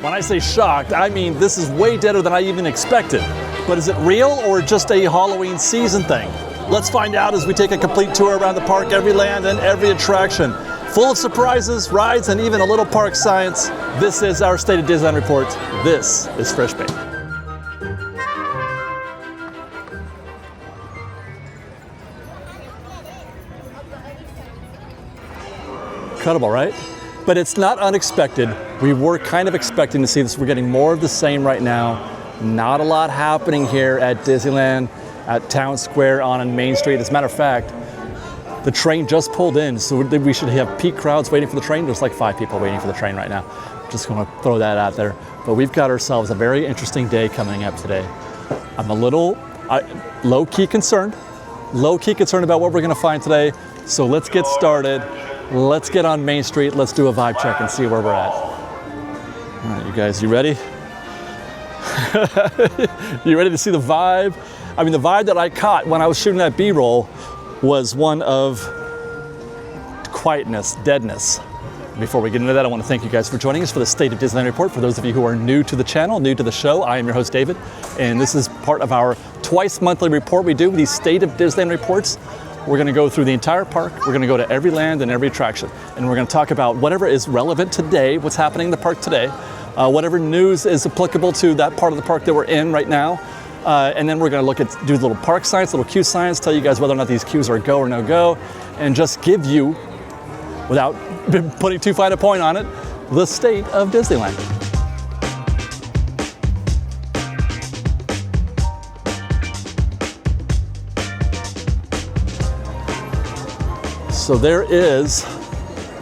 When I say shocked, I mean this is way deader than I even expected. But is it real or just a Halloween season thing? Let's find out as we take a complete tour around the park, every land and every attraction. Full of surprises, rides, and even a little park science. This is our State of Disneyland Report. This is Fresh Baked. Incredible, right? But it's not unexpected. We were kind of expecting to see this. We're getting more of the same right now. Not a lot happening here at Disneyland, at Town Square on Main Street. As a matter of fact, the train just pulled in, so we should have peak crowds waiting for the train. There's like 5 people waiting for the train right now. Just gonna throw that out there. But we've got ourselves a very interesting day coming up today. I'm a little low-key concerned about what we're gonna find today. So let's get started. Let's get on Main Street. Let's do a vibe check and see where we're at. All right, you guys, you ready? You ready to see the vibe? I mean, the vibe that I caught when I was shooting that B-roll was one of quietness, deadness. Before we get into that, I want to thank you guys for joining us for the State of Disneyland Report. For those of you who are new to the channel, new to the show, I am your host, David, and this is part of our twice monthly report we do, these State of Disneyland Reports. We're going to go through the entire park. We're going to go to every land and every attraction, and we're going to talk about whatever is relevant today, what's happening in the park today, whatever news is applicable to that part of the park that we're in right now. And then we're going to look at, do little park science, little queue science, tell you guys whether or not these queues are go or no go, and just give you, without putting too fine a point on it, the state of Disneyland. So there is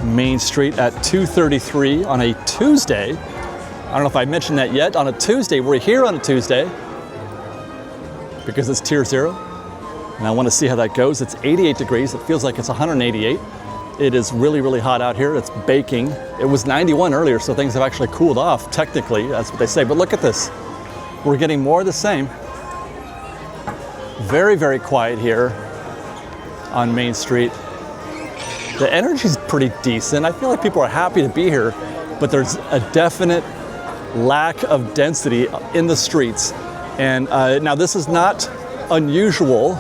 Main Street at 2:33 on a Tuesday. I don't know if I mentioned that yet. On a Tuesday, we're here on a Tuesday because it's Tier 0. And I want to see how that goes. It's 88 degrees. It feels like it's 188. It is really, really hot out here. It's baking. It was 91 earlier, so things have actually cooled off, technically. That's what they say. But look at this. We're getting more of the same. Very, very quiet here on Main Street. The energy's pretty decent. I feel like people are happy to be here, but there's a definite lack of density in the streets. And now this is not unusual.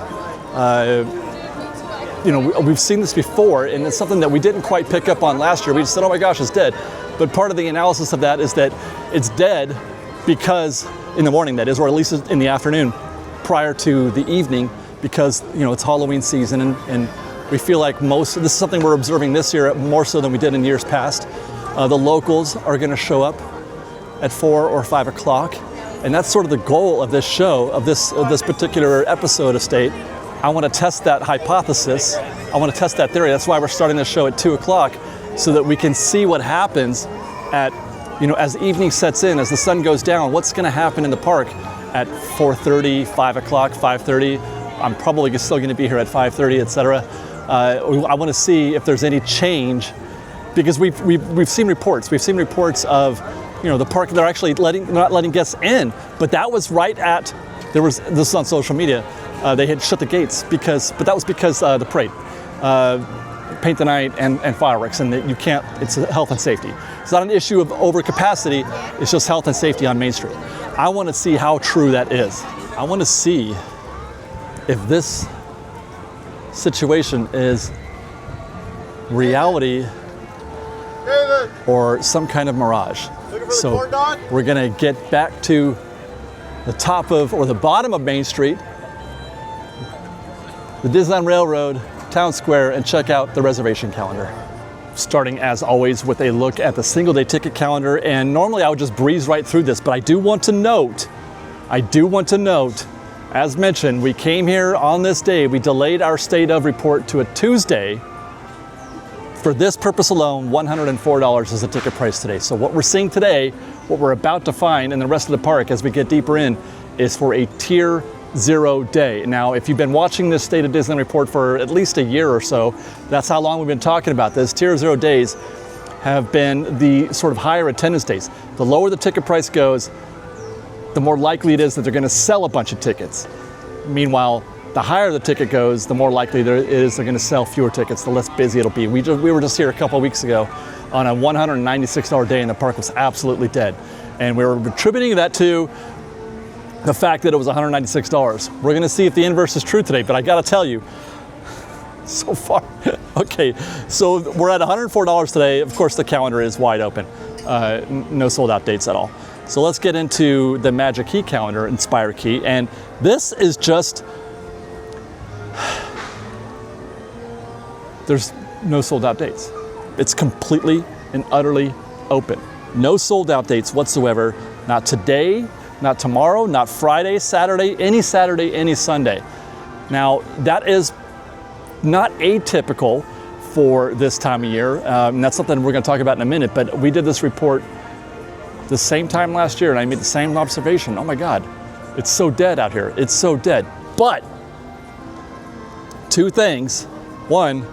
You know, we've seen this before, and it's something that we didn't quite pick up on last year. We just said, oh my gosh, it's dead. But part of the analysis of that is that it's dead because, in the morning that is, or at least in the afternoon, prior to the evening, because, you know, it's Halloween season, and we feel like this is something we're observing this year more so than we did in years past. The locals are gonna show up at 4 or 5 o'clock. And that's sort of the goal of this show, of this particular episode of State. I want to test that hypothesis. I want to test that theory. That's why we're starting this show at 2 o'clock, so that we can see what happens at, you know, as evening sets in, as the sun goes down, what's going to happen in the park at 4:30, 5 o'clock, 5:30. I'm probably still going to be here at 5:30, etc. I want to see if there's any change, because we've seen reports. We've seen reports of, you know, the park, they're actually not letting guests in, but that was right at, this is on social media, they had shut the gates but that was because the parade, paint the night and fireworks, and that you can't, it's health and safety. It's not an issue of overcapacity, it's just health and safety on Main Street. I want to see how true that is. I want to see if this situation is reality or some kind of mirage. So we're gonna get back to the top of, or the bottom of Main Street, the Disneyland Railroad, Town Square, and check out the reservation calendar. Starting as always with a look at the single day ticket calendar, and normally I would just breeze right through this, but I do want to note, as mentioned, we came here on this day, we delayed our State of Report to a Tuesday. For this purpose alone, $104 is the ticket price today. So what we're seeing today, what we're about to find in the rest of the park as we get deeper in, is for a Tier 0 day. Now, if you've been watching this State of Disneyland Report for at least a year or so, that's how long we've been talking about this. Tier 0 days have been the sort of higher attendance days. The lower the ticket price goes, the more likely it is that they're going to sell a bunch of tickets. Meanwhile, the higher the ticket goes, the more likely there is they're going to sell fewer tickets, the less busy it'll be. We were just here a couple of weeks ago on a $196 day, and the park was absolutely dead. And we were attributing that to the fact that it was $196. We're gonna see if the inverse is true today, but I gotta tell you, so far, okay, so we're at $104 today. Of course, the calendar is wide open. No sold out dates at all. So let's get into the Magic Key calendar, Inspire Key, and this is just, there's no sold out dates. It's completely and utterly open. No sold out dates whatsoever, not today, not tomorrow, not Friday, Saturday, any Sunday. Now, that is not atypical for this time of year. And that's something we're gonna talk about in a minute, but we did this report the same time last year and I made the same observation. Oh my God, it's so dead out here. It's so dead. But two things. One,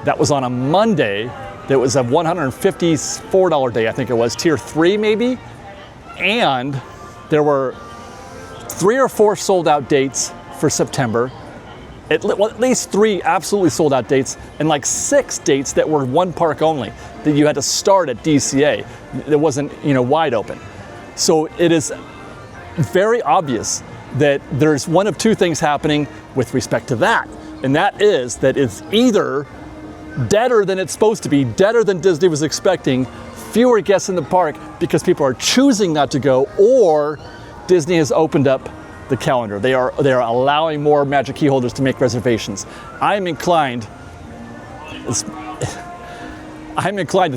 that was on a Monday. That was a $154 day, I think it was, tier 3 maybe. And there were 3 or 4 sold out dates for September. At least 3 absolutely sold out dates, and like 6 dates that were one park only, that you had to start at DCA. It wasn't, wide open. So it is very obvious that there's one of two things happening with respect to that. And that is that it's either deader than it's supposed to be, deader than Disney was expecting, fewer guests in the park because people are choosing not to go, or Disney has opened up the calendar. They are allowing more Magic Key holders to make reservations. I'm inclined to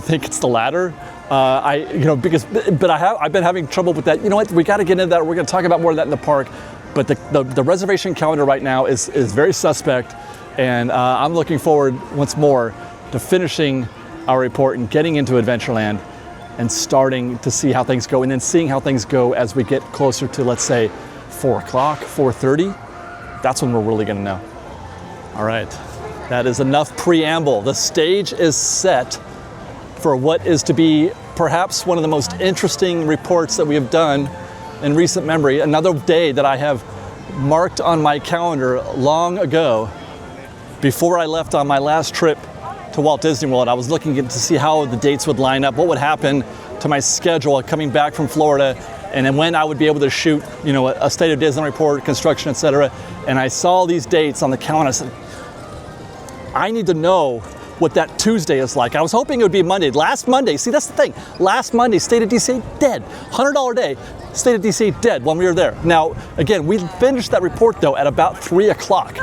think it's the latter. I've been having trouble with that. You know what? We got to get into that. We're going to talk about more of that in the park. But the reservation calendar right now is very suspect, and I'm looking forward once more to finishing our report and getting into Adventureland and starting to see how things go, and then seeing how things go as we get closer to, let's say, 4 o'clock, 4:30. That's when we're really going to know. All right, that is enough preamble. The stage is set for what is to be perhaps one of the most interesting reports that we have done in recent memory. Another day that I have marked on my calendar long ago. Before I left on my last trip to Walt Disney World, I was looking to see how the dates would line up, what would happen to my schedule coming back from Florida, and then when I would be able to shoot, a State of Disneyland Report, construction, etc. And I saw these dates on the calendar. I said, I need to know what that Tuesday is like. I was hoping it would be Monday. Last Monday, see, that's the thing. Last Monday, State of DC dead. $100 day, State of DC dead when we were there. Now, again, we finished that report though at about 3 o'clock.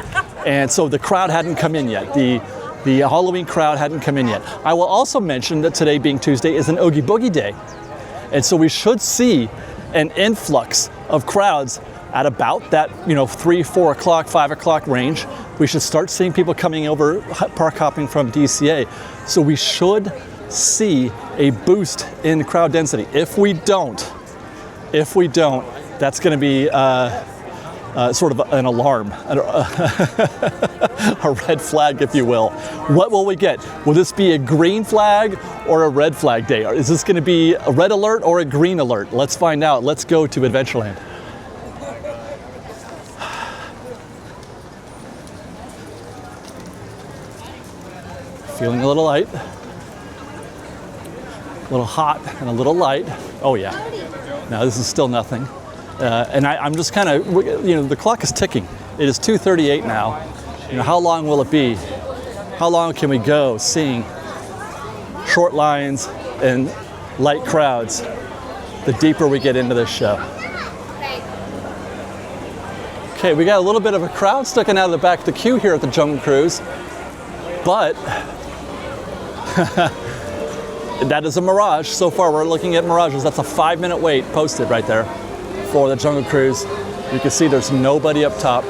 And so the crowd hadn't come in yet. The Halloween crowd hadn't come in yet. I will also mention that today being Tuesday is an Oogie Boogie Day. And so we should see an influx of crowds at about that, 3, 4 o'clock, 5 o'clock range. We should start seeing people coming over, park hopping from DCA. So we should see a boost in crowd density. If we don't, that's going to be sort of an alarm, a red flag, if you will. What will we get? Will this be a green flag or a red flag day? Is this going to be a red alert or a green alert? Let's find out. Let's go to Adventureland. Feeling a little light, a little hot and a little light. Oh yeah. No, this is still nothing. And I'm just kind of, the clock is ticking. It is 2:38 now. How long will it be? How long can we go seeing short lines and light crowds the deeper we get into this show? Okay, we got a little bit of a crowd sticking out of the back of the queue here at the Jungle Cruise, but that is a mirage. So far, we're looking at mirages. That's a 5-minute wait posted right there for the Jungle Cruise. You can see there's nobody up top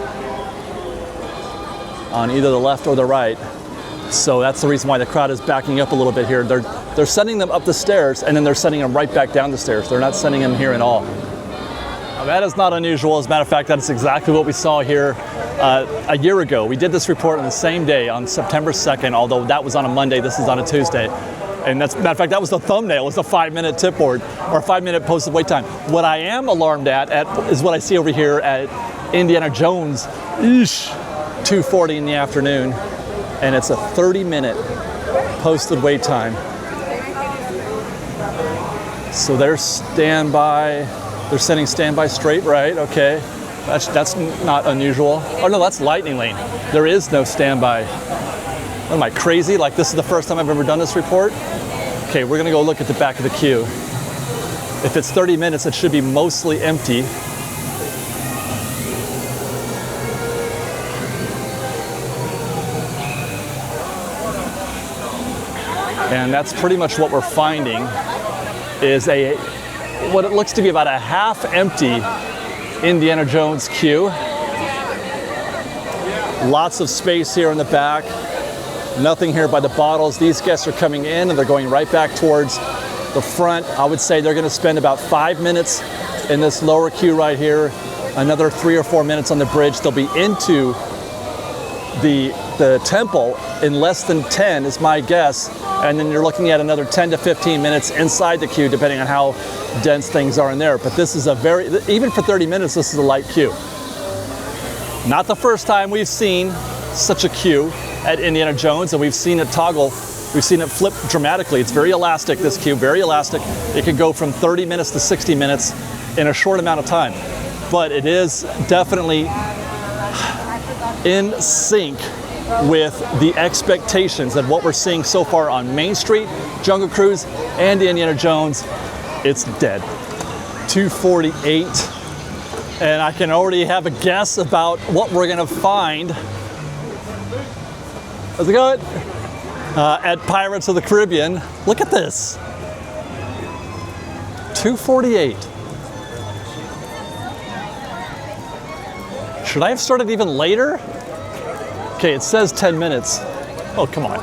on either the left or the right. So that's the reason why the crowd is backing up a little bit here. They're sending them up the stairs and then they're sending them right back down the stairs. They're not sending them here at all. Now, that is not unusual. As a matter of fact, that's exactly what we saw here a year ago. We did this report on the same day on September 2nd, although that was on a Monday, this is on a Tuesday. And that's, matter of fact, that was the thumbnail, was the 5-minute tip board, or 5-minute posted wait time. What I am alarmed at is what I see over here at Indiana Jones, 2:40 in the afternoon, and it's a 30-minute posted wait time. So they're standby. They're sending standby straight right. Okay, that's not unusual. Oh no, that's lightning lane. There is no standby. Am I crazy? Like this is the first time I've ever done this report? Okay, we're gonna go look at the back of the queue. If it's 30 minutes, it should be mostly empty. And that's pretty much what we're finding is what it looks to be about a half empty Indiana Jones queue. Lots of space here in the back. Nothing here by the bottles. These guests are coming in and they're going right back towards the front. I would say they're going to spend about 5 minutes in this lower queue right here. Another 3 or 4 minutes on the bridge. They'll be into the temple in less than 10 is my guess. And then you're looking at another 10 to 15 minutes inside the queue, depending on how dense things are in there. But this is even for 30 minutes, this is a light queue. Not the first time we've seen such a queue at Indiana Jones, and we've seen it toggle. We've seen it flip dramatically. It's very elastic, this queue, very elastic. It can go from 30 minutes to 60 minutes in a short amount of time. But it is definitely in sync with the expectations of what we're seeing so far on Main Street, Jungle Cruise, and Indiana Jones. It's dead. 248. And I can already have a guess about what we're gonna find. How's it going? At Pirates of the Caribbean. Look at this. 248. Should I have started even later? Okay, it says 10 minutes. Oh, come on.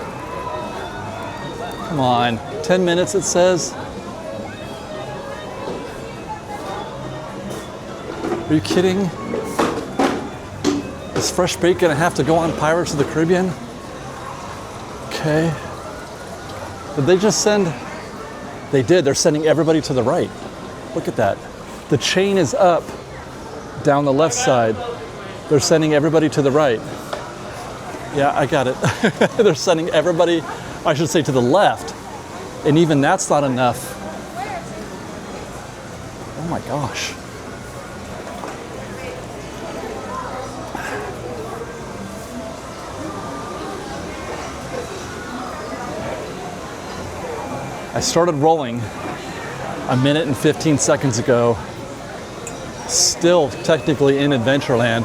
Come on. 10 minutes it says. Are you kidding? Is Fresh Baked gonna have to go on Pirates of the Caribbean? Okay. Did they just send? They did. They're sending everybody to the right. Look at that. The chain is up down the left side. They're sending everybody to the right. Yeah, I got it. They're sending everybody, I should say, to the left. And even that's not enough. Oh my gosh. I started rolling a minute and 15 seconds ago. Still technically in Adventureland.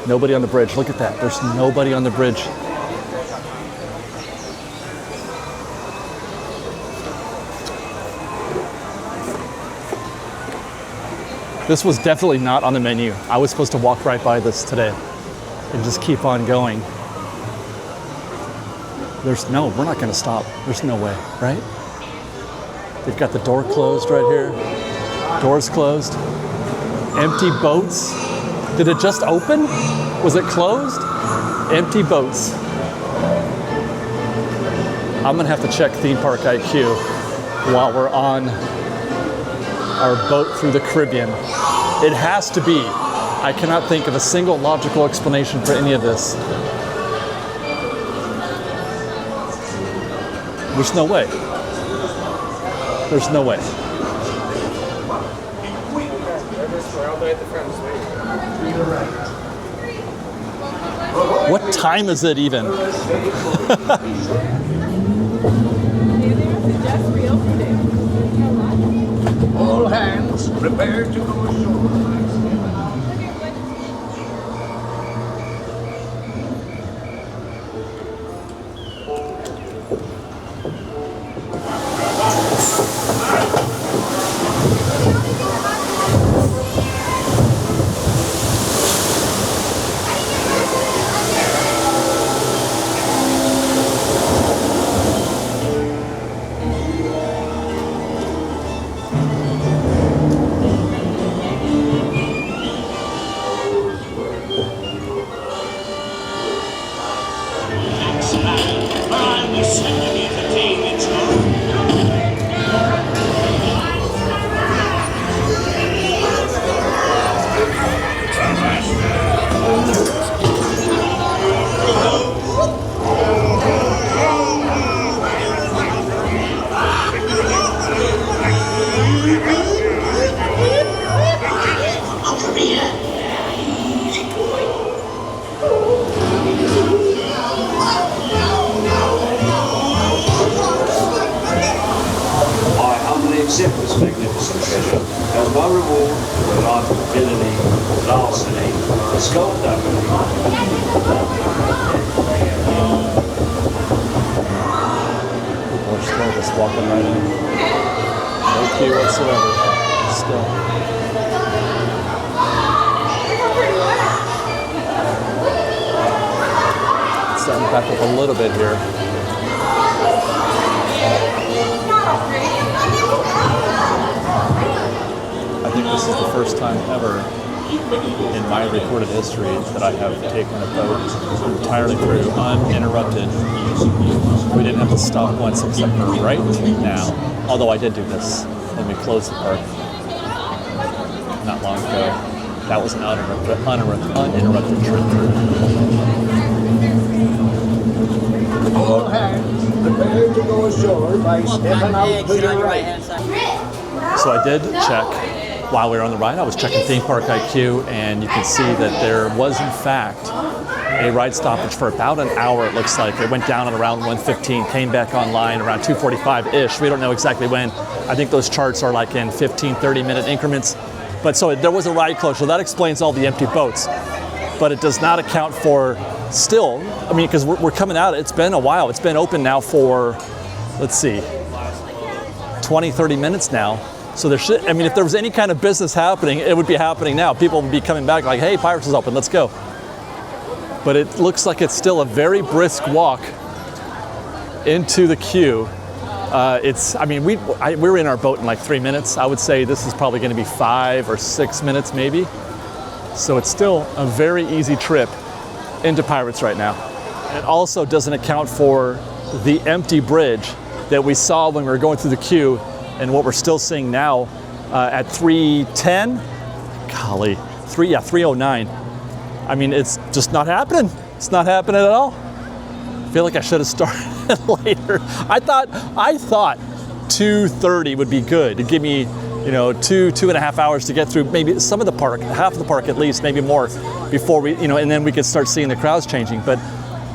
Nobody on the bridge. Look at that. There's nobody on the bridge. This was definitely not on the menu. I was supposed to walk right by this today and just keep on going. No, we're not going to stop. There's no way, right? They've got the door closed right here. Doors closed. Empty boats. Did it just open? Was it closed? Empty boats. I'm gonna have to check Theme Park IQ while we're on our boat through the Caribbean. It has to be. I cannot think of a single logical explanation for any of this. There's no way. There's no way. What time is it even? All hands prepare to go ashore. scoped up. People are still just walking right in. No queue whatsoever. Still. Starting back up a little bit here. I think this is the first time ever in my recorded history that I have taken a boat entirely through uninterrupted. We didn't have to stop once except for right now. Although I did do this when we closed the park not long ago. That was an uninterrupted trip through. All hands prepare to go ashore by stepping out to your right. So I did check while we were on the ride. I was checking Theme Park IQ, and you can see that there was in fact a ride stoppage for about an hour. It looks like it went down at around 1:15, came back online around 2:45-ish. We don't know exactly when. I think those charts are like in 15-30 minute increments. But so there was a ride closure. That explains all the empty boats. But it does not account for still, I mean, because we're coming out, it's been a while. It's been open now for, let's see, 20-30 minutes now. So there should, I mean, if there was any kind of business happening, it would be happening now. People would be coming back like, hey, Pirates is open, let's go. But it looks like it's still a very brisk walk into the queue. I mean, we were in our boat in like 3 minutes. I would say this is probably going to be 5 or 6 minutes maybe. So it's still a very easy trip into Pirates right now. It also doesn't account for the empty bridge that we saw when we were going through the queue and what we're still seeing now at 3:10. Golly, 3:09. I mean, it's just not happening. It's not happening at all. I feel like I should have started later. I thought 2:30 would be good to give me, you know, two and a half hours to get through maybe some of the park, half of the park at least, maybe more, before we, you know, and then we could start seeing the crowds changing. But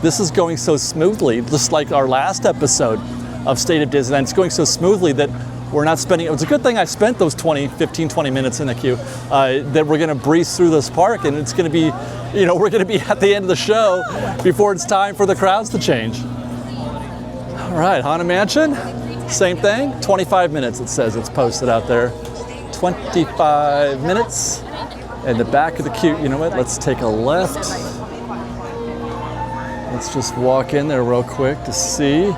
this is going so smoothly, just like our last episode of State of Disneyland. It's going so smoothly that we're not spending, it was a good thing I spent those 15, 20 minutes in the queue, that we're gonna breeze through this park, and it's gonna be, you know, we're gonna be at the end of the show before it's time for the crowds to change. All right, Haunted Mansion, same thing, 25 minutes it says, it's posted out there. 25 minutes, and the back of the queue, you know what, let's take a left. Let's just walk in there real quick to see,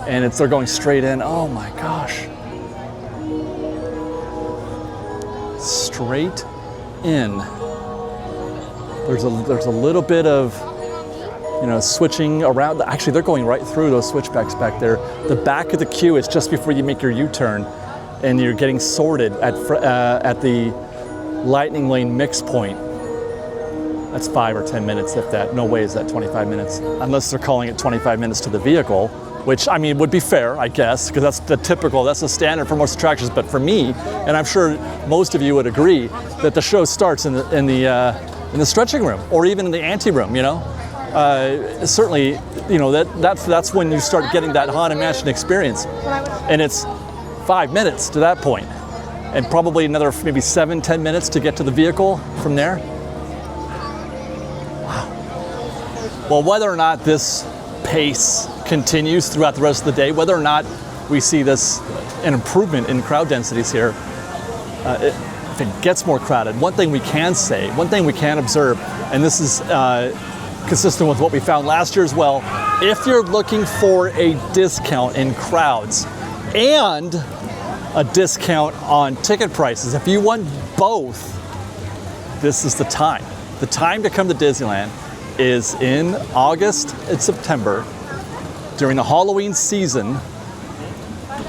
and they're going straight in, oh my gosh. Straight in. There's a little bit of, you know, switching around. Actually, they're going right through those switchbacks back there. The back of the queue is just before you make your U-turn, and you're getting sorted at the Lightning Lane mix point. That's 5 or 10 minutes, if that. No way is that 25 minutes, unless they're calling it 25 minutes to the vehicle. Which, I mean, would be fair, I guess, because that's the standard for most attractions. But for me, and I'm sure most of you would agree, that the show starts in the stretching room or even in the ante room. You know, certainly, you know, that's when you start getting that Haunted Mansion experience, and it's 5 minutes to that point, and probably another maybe 7-10 minutes to get to the vehicle from there. Wow. Well, whether or not this pace continues throughout the rest of the day, whether or not we see an improvement in crowd densities here, if it gets more crowded, one thing we can observe, and this is consistent with what we found last year as well, if you're looking for a discount in crowds and a discount on ticket prices, if you want both, this is the time. The time to come to Disneyland is in August and September, during the Halloween season,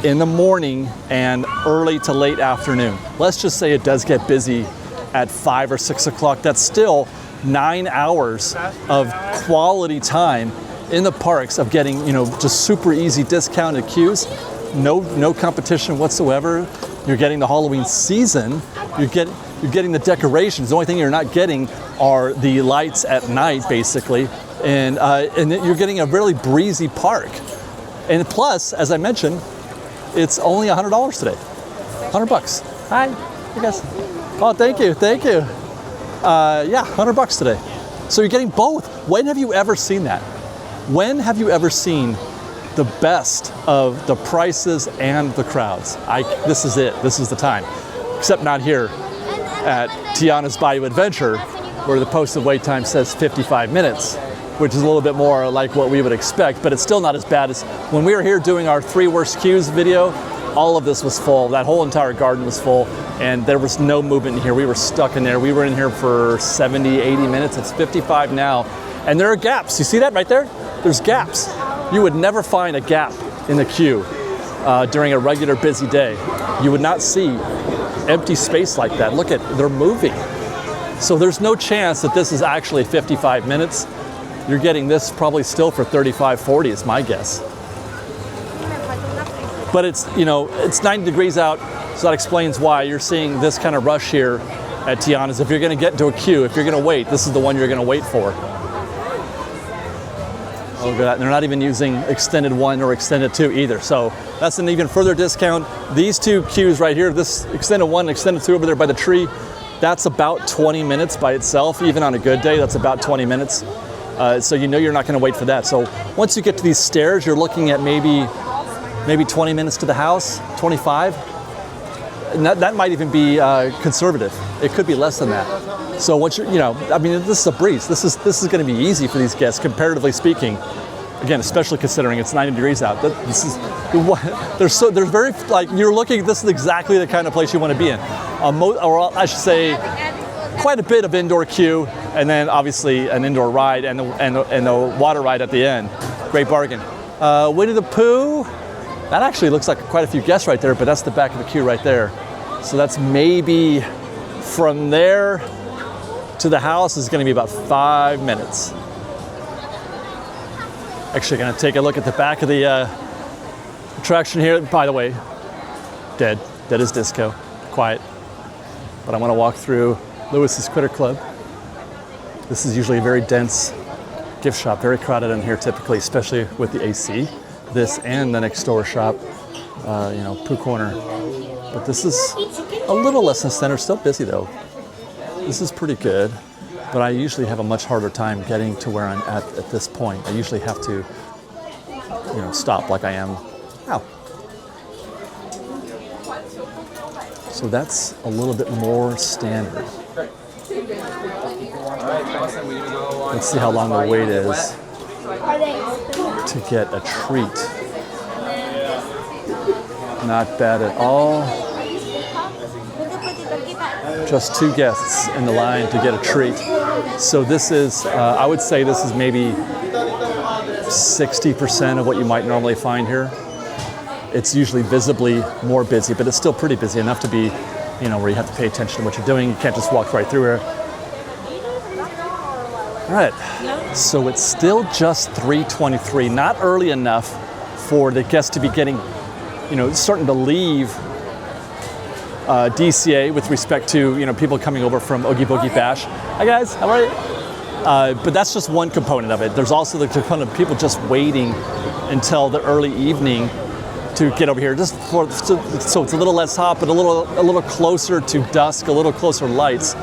in the morning and early to late afternoon. Let's just say it does get busy at 5 or 6 o'clock. That's still 9 hours of quality time in the parks of getting, you know, just super easy discounted queues. No competition whatsoever. You're getting the Halloween season. You're getting the decorations. The only thing you're not getting are the lights at night, basically. And you're getting a really breezy park. And plus, as I mentioned, it's only $100 today. $100. Hi, you guys. Oh, thank you. Yeah, $100 today. So you're getting both. When have you ever seen that? When have you ever seen the best of the prices and the crowds? This is it. This is the time. Except not here at Tiana's Bayou Adventure, where the posted wait time says 55 minutes, which is a little bit more like what we would expect, but it's still not as bad as when we were here doing our 3 worst queues video. All of this was full. That whole entire garden was full, and there was no movement in here. We were stuck in there. We were in here for 70, 80 minutes. It's 55 now, and there are gaps. You see that right there? There's gaps. You would never find a gap in the queue during a regular busy day. You would not see empty space like that. Look at, they're moving. So there's no chance that this is actually 55 minutes. You're getting this probably still for 35, 40 is my guess. But it's, you know, it's 90 degrees out, so that explains why you're seeing this kind of rush here at Tiana's. If you're gonna get into a queue, if you're gonna wait, this is the one you're gonna wait for. Oh, God, they're not even using extended 1 or extended 2 either, so that's an even further discount. These 2 queues right here, this extended 1 and extended 2 over there by the tree, that's about 20 minutes by itself. Even on a good day, that's about 20 minutes. So you know you're not gonna wait for that. So once you get to these stairs, you're looking at maybe 20 minutes to the house, 25. And that might even be conservative. It could be less than that. So once you're, you know, I mean, this is a breeze. This is going to be easy for these guests, comparatively speaking. Again, especially considering it's 90 degrees out. This is, there's very, like, you're looking, this is exactly the kind of place you want to be in. Or I should say, quite a bit of indoor queue, and then obviously an indoor ride and the water ride at the end. Great bargain. Winnie the Pooh. That actually looks like quite a few guests right there, but that's the back of the queue right there. So that's maybe from there to the house is going to be about 5 minutes. Actually, going to take a look at the back of the attraction here. By the way, dead as disco, quiet. But I want to walk through Lewis's Critter Club. This is usually a very dense gift shop, very crowded in here typically, especially with the AC. This and the next door shop, you know, Pooh Corner. But this is a little less than center, still busy though. This is pretty good, but I usually have a much harder time getting to where I'm at this point. I usually have to, you know, stop like I am now. So that's a little bit more standard. Let's see how long the wait is to get a treat. Not bad at all. Just 2 guests in the line to get a treat. So this is, I would say this is maybe 60% of what you might normally find here. It's usually visibly more busy, but it's still pretty busy enough to be, you know, where you have to pay attention to what you're doing. You can't just walk right through here. All right, so it's still just 3:23, not early enough for the guests to be getting, you know, starting to leave DCA with respect to, you know, people coming over from Oogie Boogie Bash. Hi guys, how are you? But that's just one component of it. There's also the component of people just waiting until the early evening to get over here, just so it's a little less hot, but a little closer to dusk, a little closer lights.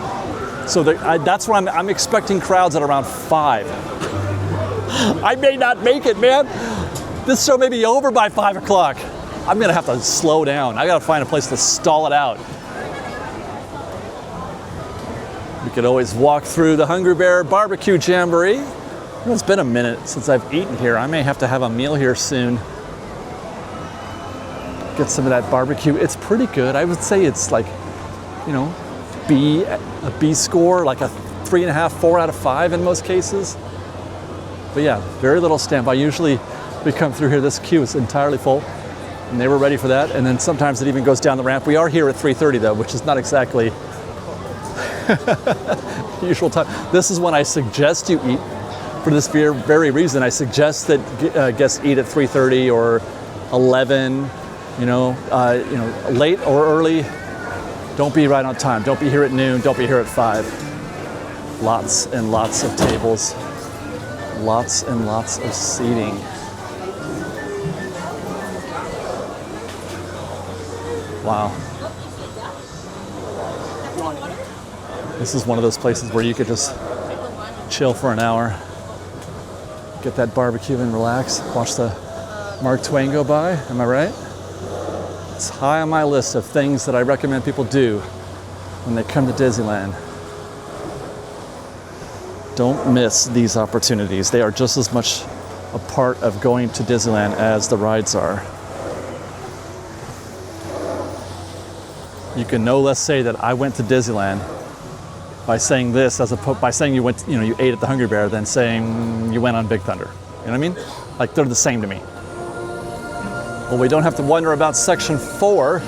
So that's where I'm expecting crowds at around 5. I may not make it, man. This show may be over by 5 o'clock. I'm gonna have to slow down. I gotta find a place to stall it out. We could always walk through the Hungry Bear Barbecue Jamboree. It's been a minute since I've eaten here. I may have to have a meal here soon. Get some of that barbecue. It's pretty good. I would say it's like, you know, a B score, like a 3.5, 4 out of 5 in most cases. But yeah, very little stamp. Usually we come through here, this queue is entirely full, and they were ready for that. And then sometimes it even goes down the ramp. We are here at 3:30 though, which is not exactly the usual time. This is when I suggest you eat. For this very reason, I suggest that guests eat at 3:30 or 11. You know, late or early. Don't be right on time. Don't be here at noon. Don't be here at 5. Lots and lots of tables. Lots and lots of seating. Wow. This is one of those places where you could just chill for an hour, get that barbecue and relax, watch the Mark Twain go by. Am I right? It's high on my list of things that I recommend people do when they come to Disneyland. Don't miss these opportunities. They are just as much a part of going to Disneyland as the rides are. You can no less say that I went to Disneyland by saying this by saying you went, you ate at the Hungry Bear than saying you went on Big Thunder. You know what I mean? Like, they're the same to me. Well, we don't have to wonder about section 4.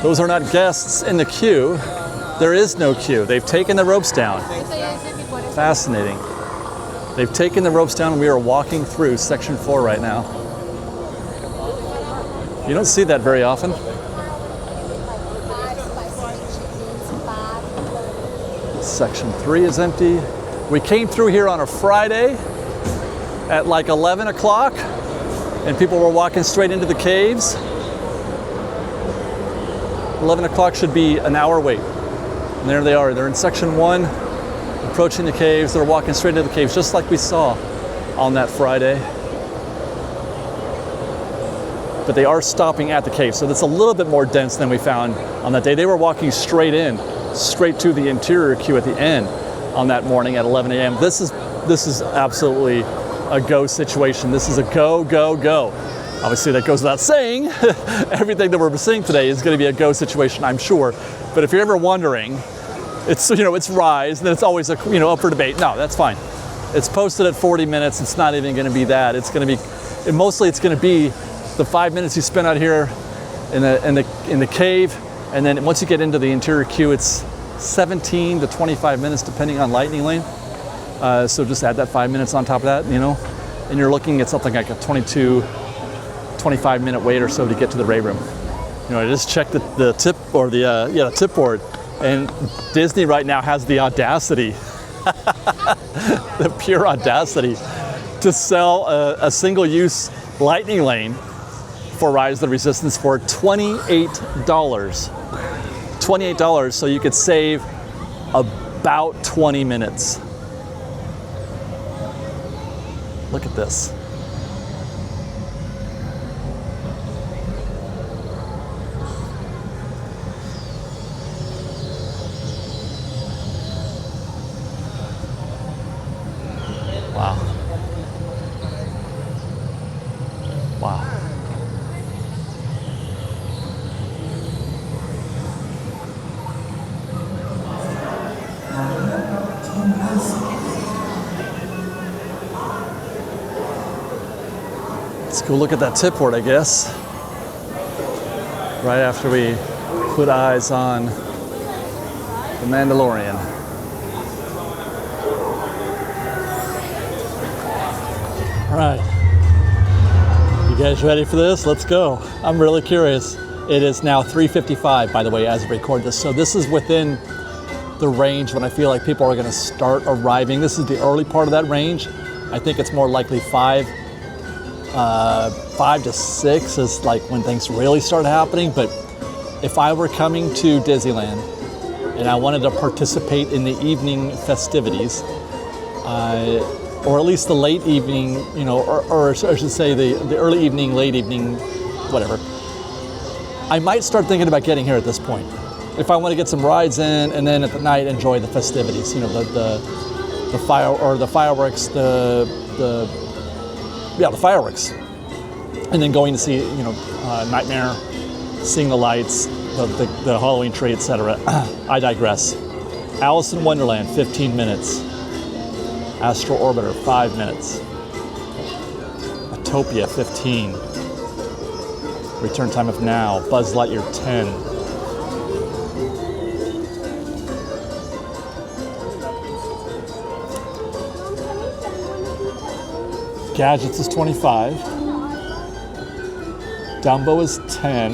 Those are not guests in the queue. There is no queue. They've taken the ropes down. Fascinating. They've taken the ropes down and we are walking through section 4 right now. You don't see that very often. Section 3 is empty. We came through here on a Friday at like 11 o'clock and people were walking straight into the caves. 11 o'clock should be an hour wait. And there they are. They're in section 1, approaching the caves. They're walking straight into the caves, just like we saw on that Friday. But they are stopping at the cave, so that's a little bit more dense than we found on that day. They were walking straight in, straight to the interior queue at the end on that morning at 11 a.m. This is absolutely a go situation. This is a go, go, go. Obviously, that goes without saying. Everything that we're seeing today is going to be a go situation, I'm sure. But if you're ever wondering, it's rise, and then it's always up for debate. No, that's fine. It's posted at 40 minutes. It's not even going to be that. It's going to be, mostly it's going to be the 5 minutes you spend out here in the cave, and then once you get into the interior queue, it's 17 to 25 minutes depending on lightning lane. So just add that 5 minutes on top of that, and you're looking at something like a 25 minute wait or so to get to the Ray Room. I just checked the tip or the tip board, and Disney right now has the audacity, the pure audacity, to sell a single-use lightning lane for Rise of the Resistance for $28. $28, so you could save about 20 minutes. Look at this. Wow. Wow. Let's go look at that tip board, I guess. Right after we put eyes on the Mandalorian. All right. You guys ready for this? Let's go. I'm really curious. It is now 3:55, by the way, as I record this. So this is within the range when I feel like people are going to start arriving. This is the early part of that range. I think it's more likely 5 to 6 is like when things really start happening. But if I were coming to Disneyland and I wanted to participate in the evening festivities, or at least the late evening, or I should say the early evening, late evening, whatever, I might start thinking about getting here at this point. If I want to get some rides in and then at the night enjoy the festivities, the fireworks, the fireworks, and then going to see Nightmare, seeing the lights, the Halloween tree, etc. I digress. Alice in Wonderland, 15 minutes. Astro Orbiter, 5 minutes. Autopia, 15. Return time of now. Buzz Lightyear, 10. Gadgets is 25. Dumbo is 10.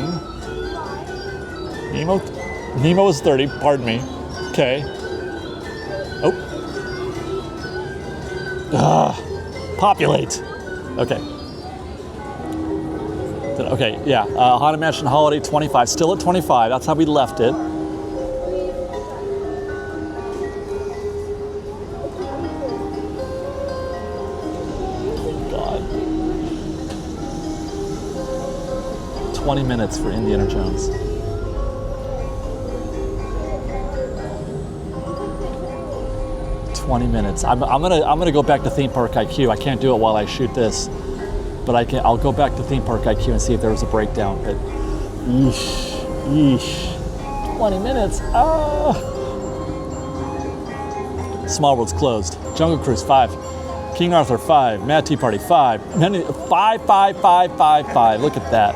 Nemo is 30, pardon me. Okay. Oh. Populate. Okay. Okay, yeah. Haunted Mansion Holiday, 25. Still at 25. That's how we left it. 20 minutes for Indiana Jones. I'm gonna go back to Theme Park IQ. I can't do it while I shoot this, but I'll go back to Theme Park IQ and see if there was a breakdown. But yeesh, 20 minutes. Ah. Small World's closed. Jungle Cruise 5. King Arthur 5. Mad Tea Party 5. 5, 5, 5, 5, 5. Look at that.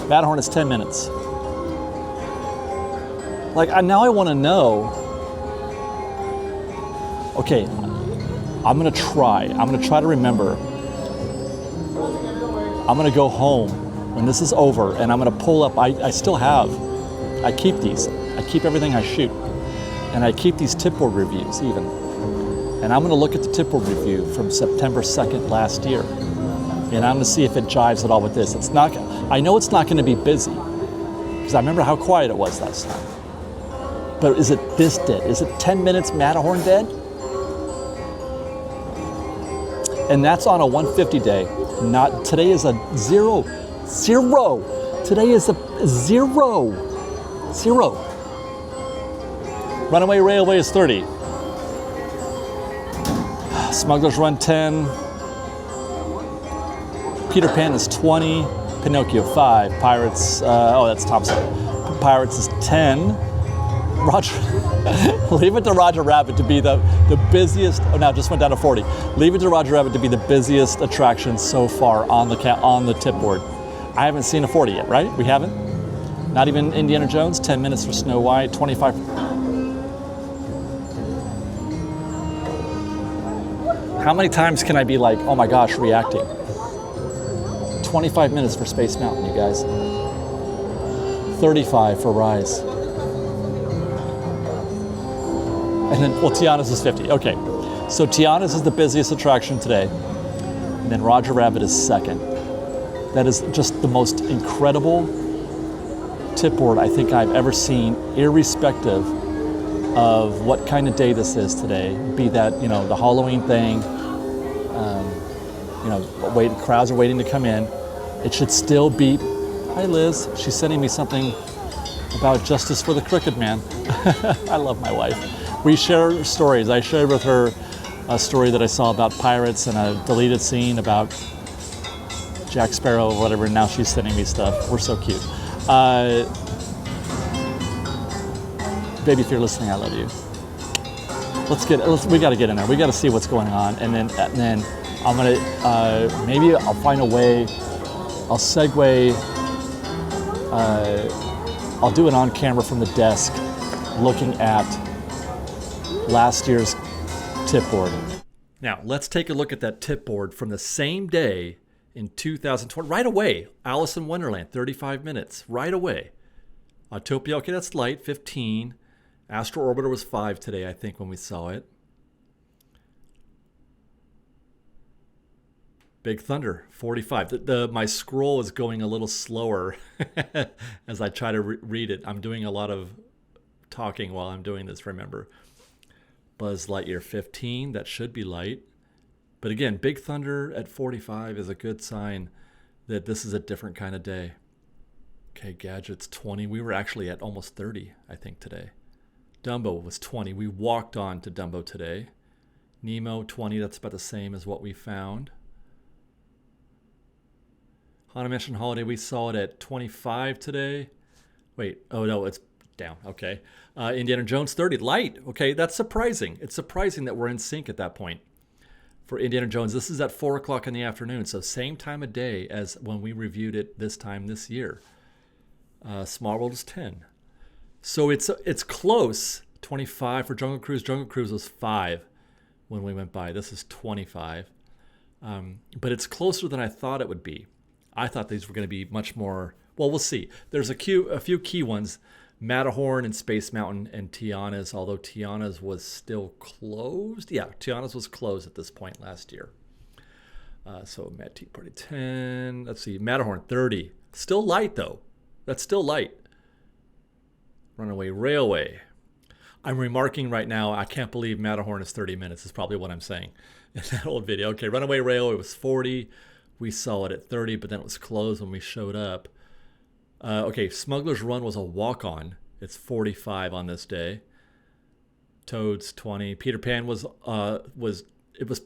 Matterhorn is 10 minutes. Like, now I want to know. Okay, I'm gonna try to remember. I'm gonna go home when this is over and I'm gonna pull up, I keep these. I keep everything I shoot. And I keep these tipboard reviews even. And I'm gonna look at the tipboard review from September 2nd last year. And I'm gonna see if it jives at all with this. I know it's not gonna be busy, because I remember how quiet it was last time. But is it this dead? Is it 10 minutes Matterhorn dead? And that's on a 150 day. Today is a zero. Today is a zero. Runaway Railway is 30. Smuggler's Run 10. Peter Pan is 20. Pinocchio 5. Pirates, that's Thompson. Pirates is 10. Leave it to Roger Rabbit to be the busiest. Oh, now it just went down to 40. Leave it to Roger Rabbit to be the busiest attraction so far on the tipboard. I haven't seen a 40 yet, right? We haven't. Not even Indiana Jones. 10 minutes for Snow White. 25. How many times can I be like, oh my gosh, reacting? 25 minutes for Space Mountain, you guys. 35 for Rise. And then, Tiana's is 50. Okay, so Tiana's is the busiest attraction today. And then Roger Rabbit is second. That is just the most incredible tipboard I think I've ever seen, irrespective of what kind of day this is today. Be that, the Halloween thing, crowds are waiting to come in. It should still be, hi Liz, she's sending me something about Justice for the Crooked Man. I love my wife. We share stories. I shared with her a story that I saw about pirates and a deleted scene about Jack Sparrow or whatever, and now she's sending me stuff. We're so cute. Baby, if you're listening, I love you. We gotta get in there. We gotta see what's going on, and then I'm gonna, maybe I'll find a way, I'll segue, I'll do it on camera from the desk, looking at last year's tipboard. Now, let's take a look at that tipboard from the same day in 2020. Right away, Alice in Wonderland, 35 minutes, right away. Autopia, okay, that's light, 15. Astro Orbiter was 5 today, I think, when we saw it. Big Thunder, 45. My scroll is going a little slower as I try to read it. I'm doing a lot of talking while I'm doing this, remember. Buzz Lightyear, 15. That should be light. But again, Big Thunder at 45 is a good sign that this is a different kind of day. Okay, Gadgets, 20. We were actually at almost 30, I think, today. Dumbo was 20. We walked on to Dumbo today. Nemo, 20. That's about the same as what we found. Haunted Mansion Holiday, we saw it at 25 today. Wait, oh no, it's down. Okay. Indiana Jones, 30. Light. Okay, that's surprising. It's surprising that we're in sync at that point. For Indiana Jones, this is at 4 o'clock in the afternoon, so same time of day as when we reviewed it this time this year. Small World is 10. So it's close. 25 for Jungle Cruise. Jungle Cruise was 5 when we went by. This is 25. But it's closer than I thought it would be. I thought these were going to be much more, well, we'll see. There's a few key ones. Matterhorn and Space Mountain and Tiana's, although Tiana's was still closed. Yeah, Tiana's was closed at this point last year. So Mad Tea Party 10. Let's see, Matterhorn 30. Still light, though. That's still light. Runaway Railway. I'm remarking right now, I can't believe Matterhorn is 30 minutes is probably what I'm saying in that old video. Okay, Runaway Railway was 40. We saw it at 30, but then it was closed when we showed up. Okay, Smuggler's Run was a walk-on. It's 45 on this day. Toads 20. Peter Pan was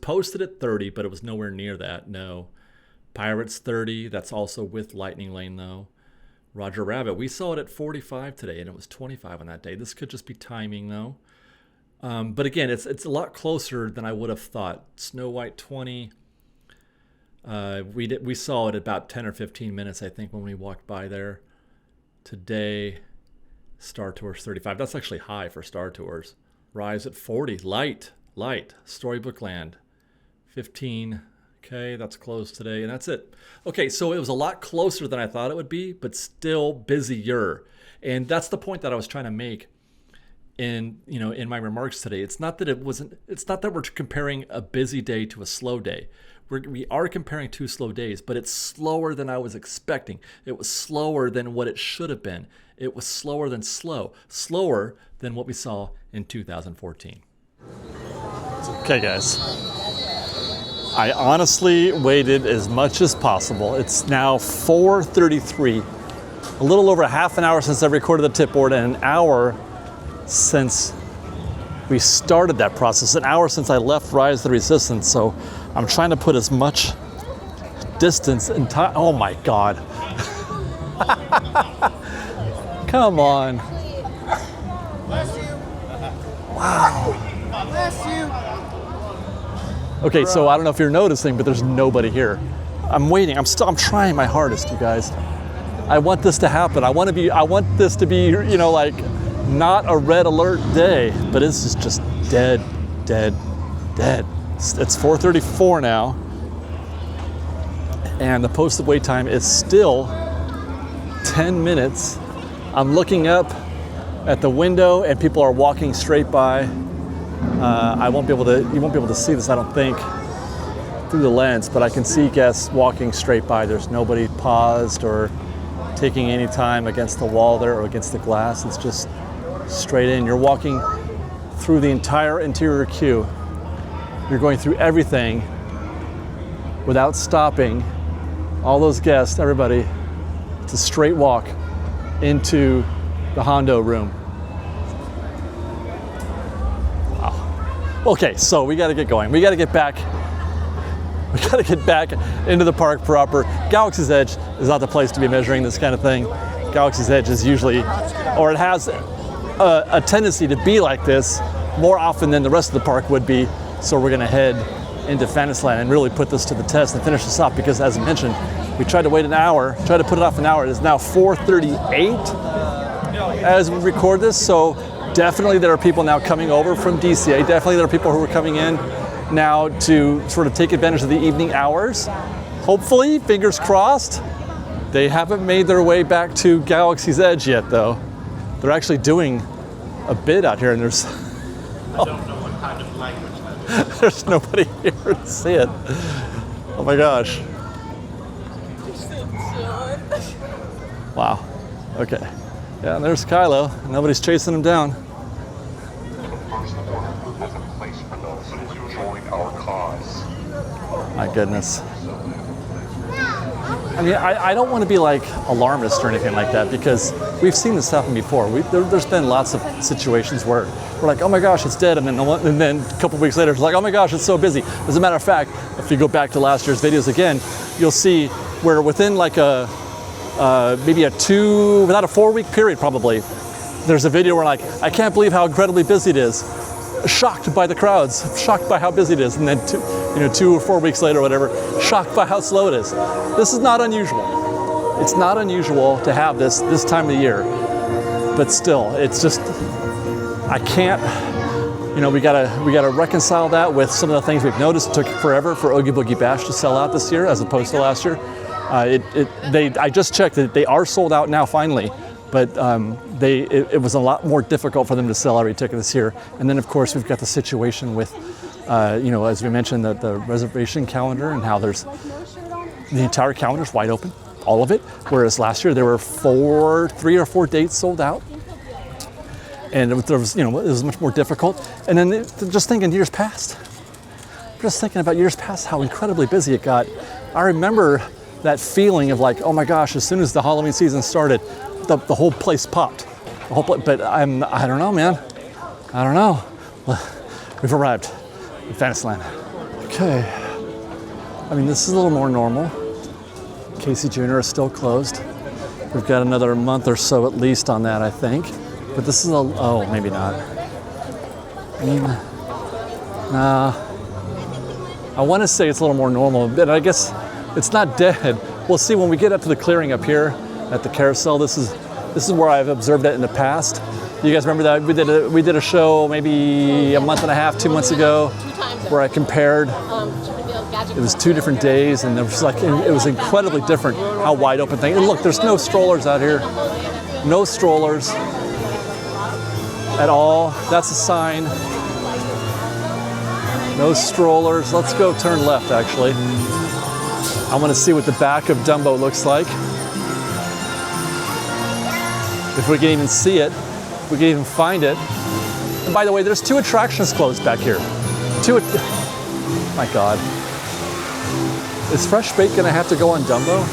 posted at 30, but it was nowhere near that. No. Pirates 30. That's also with Lightning Lane though. Roger Rabbit. We saw it at 45 today, and it was 25 on that day. This could just be timing though. But again, it's a lot closer than I would have thought. Snow White 20. We saw it about 10 or 15 minutes, I think, when we walked by there. Today, Star Tours 35. That's actually high for Star Tours. Rise at 40. Light. Storybook Land 15. Okay, that's closed today, and that's it. Okay, so it was a lot closer than I thought it would be, but still busier. And that's the point that I was trying to make in my remarks today. It's not that we're comparing a busy day to a slow day. We are comparing two slow days, but it's slower than I was expecting. It was slower than what it should have been. It was slower than slower than what we saw in 2014. Okay, guys. I honestly waited as much as possible. It's now 4:33, a little over half an hour since I recorded the tip board, and an hour since we started that process, an hour since I left Rise of the Resistance. So I'm trying to put as much distance and time. Oh my God. Come on. Bless you. Wow. Bless you. Okay, so I don't know if you're noticing, but there's nobody here. I'm waiting. I'm trying my hardest, you guys. I want this to happen. I want this to be, like not a red alert day, but this is just dead. It's 4:34 now, and the posted wait time is still 10 minutes. I'm looking up at the window, and people are walking straight by. You won't be able to see this, I don't think, through the lens, but I can see guests walking straight by. There's nobody paused or taking any time against the wall there or against the glass. It's just straight in. You're walking through the entire interior queue. You're going through everything without stopping. All those guests, everybody, it's a straight walk into the Hondo room. Okay, so we got to get going. We got to get back into the park proper. Galaxy's Edge is not the place to be measuring this kind of thing. Galaxy's Edge is usually, or it has a tendency to be like this more often than the rest of the park would be. So we're going to head into Fantasyland and really put this to the test and finish this off, because as I mentioned, we tried to wait an hour, tried to put it off an hour. It is now 4:38 as we record this, so definitely there are people now coming over from DCA. Definitely there are people who are coming in now to sort of take advantage of the evening hours. Hopefully, fingers crossed, they haven't made their way back to Galaxy's Edge yet though. They're actually doing a bid out here, and there's... I don't know what kind of language that is. There's nobody here to see it. Oh my gosh. Wow. Okay. Yeah, and there's Kylo. Nobody's chasing him down. My goodness. I mean, I don't want to be like alarmist or anything like that, because we've seen this happen before. There's been lots of situations where we're like, oh my gosh, it's dead, and then a couple of weeks later, it's like, oh my gosh, it's so busy. As a matter of fact, if you go back to last year's videos again, you'll see where within like maybe about a 4-week period probably, there's a video where like, I can't believe how incredibly busy it is. Shocked by the crowds, shocked by how busy it is, and then 2 or 4 weeks later or whatever, shocked by how slow it is. This is not unusual. It's not unusual to have this time of the year, but still, it's just, I can't, we gotta reconcile that with some of the things we've noticed. It took forever for Oogie Boogie Bash to sell out this year as opposed to last year. I just checked that they are sold out now finally, but it was a lot more difficult for them to sell every ticket this year. And then of course we've got the situation with, as we mentioned, the reservation calendar, and how there's the entire calendar's wide open, all of it. Whereas last year there were 3 or 4 dates sold out. and there was, it was much more difficult. And then just thinking years past, how incredibly busy it got. I remember that feeling of like, oh my gosh, as soon as the Halloween season started, the whole place popped. But I don't know, man. I don't know. We've arrived in Fantasyland. Okay. I mean, this is a little more normal. Casey Jr. is still closed. We've got another month or so at least on that, I think. But this is oh, maybe not. I mean, I want to say it's a little more normal, but I guess it's not dead. We'll see when we get up to the clearing up here at the carousel. This is where I've observed it in the past. You guys remember that we did a show maybe a month and a half, 2 months ago, where I compared. It was 2 different days, and it was incredibly different how wide open thing. And look, there's no strollers out here, no strollers at all. That's a sign. No strollers. Let's go turn left, actually. I want to see what the back of Dumbo looks like. If we can even see it, if we can even find it. And by the way, there's 2 attractions closed back here. My God. Is Fresh Bait going to have to go on Dumbo?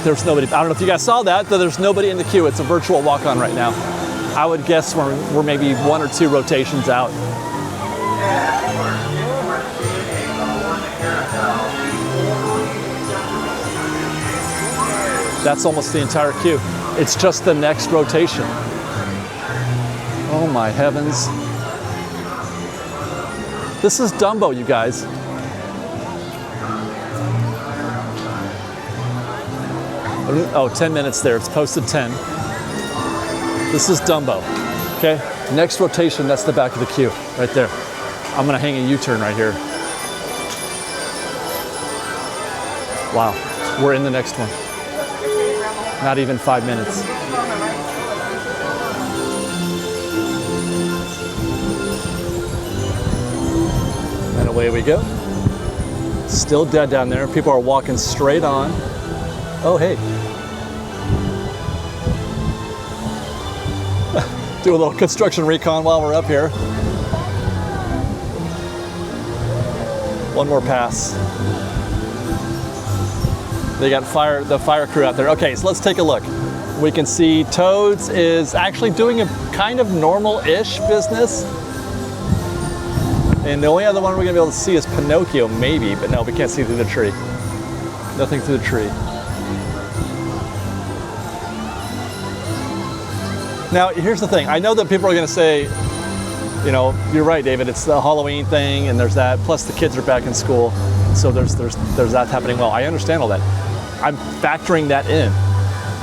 There's nobody. I don't know if you guys saw that, but there's nobody in the queue. It's a virtual walk-on right now. I would guess we're maybe 1 or 2 rotations out. That's almost the entire queue. It's just the next rotation. Oh my heavens. This is Dumbo, you guys. Oh, 10 minutes there. It's posted 10. This is Dumbo. Okay, next rotation, that's the back of the queue, right there. I'm gonna hang a U-turn right here. Wow, we're in the next one. Not even 5 minutes. And away we go. Still dead down there. People are walking straight on. Oh, hey. Do a little construction recon while we're up here. One more pass. They got the fire crew out there. Okay, so let's take a look. We can see Toads is actually doing a kind of normal-ish business. And the only other one we're gonna be able to see is Pinocchio, maybe, but no, we can't see through the tree. Nothing through the tree. Now, here's the thing. I know that people are gonna say, you're right, David, it's the Halloween thing, and there's that, plus the kids are back in school, so there's that happening. Well, I understand all that. I'm factoring that in.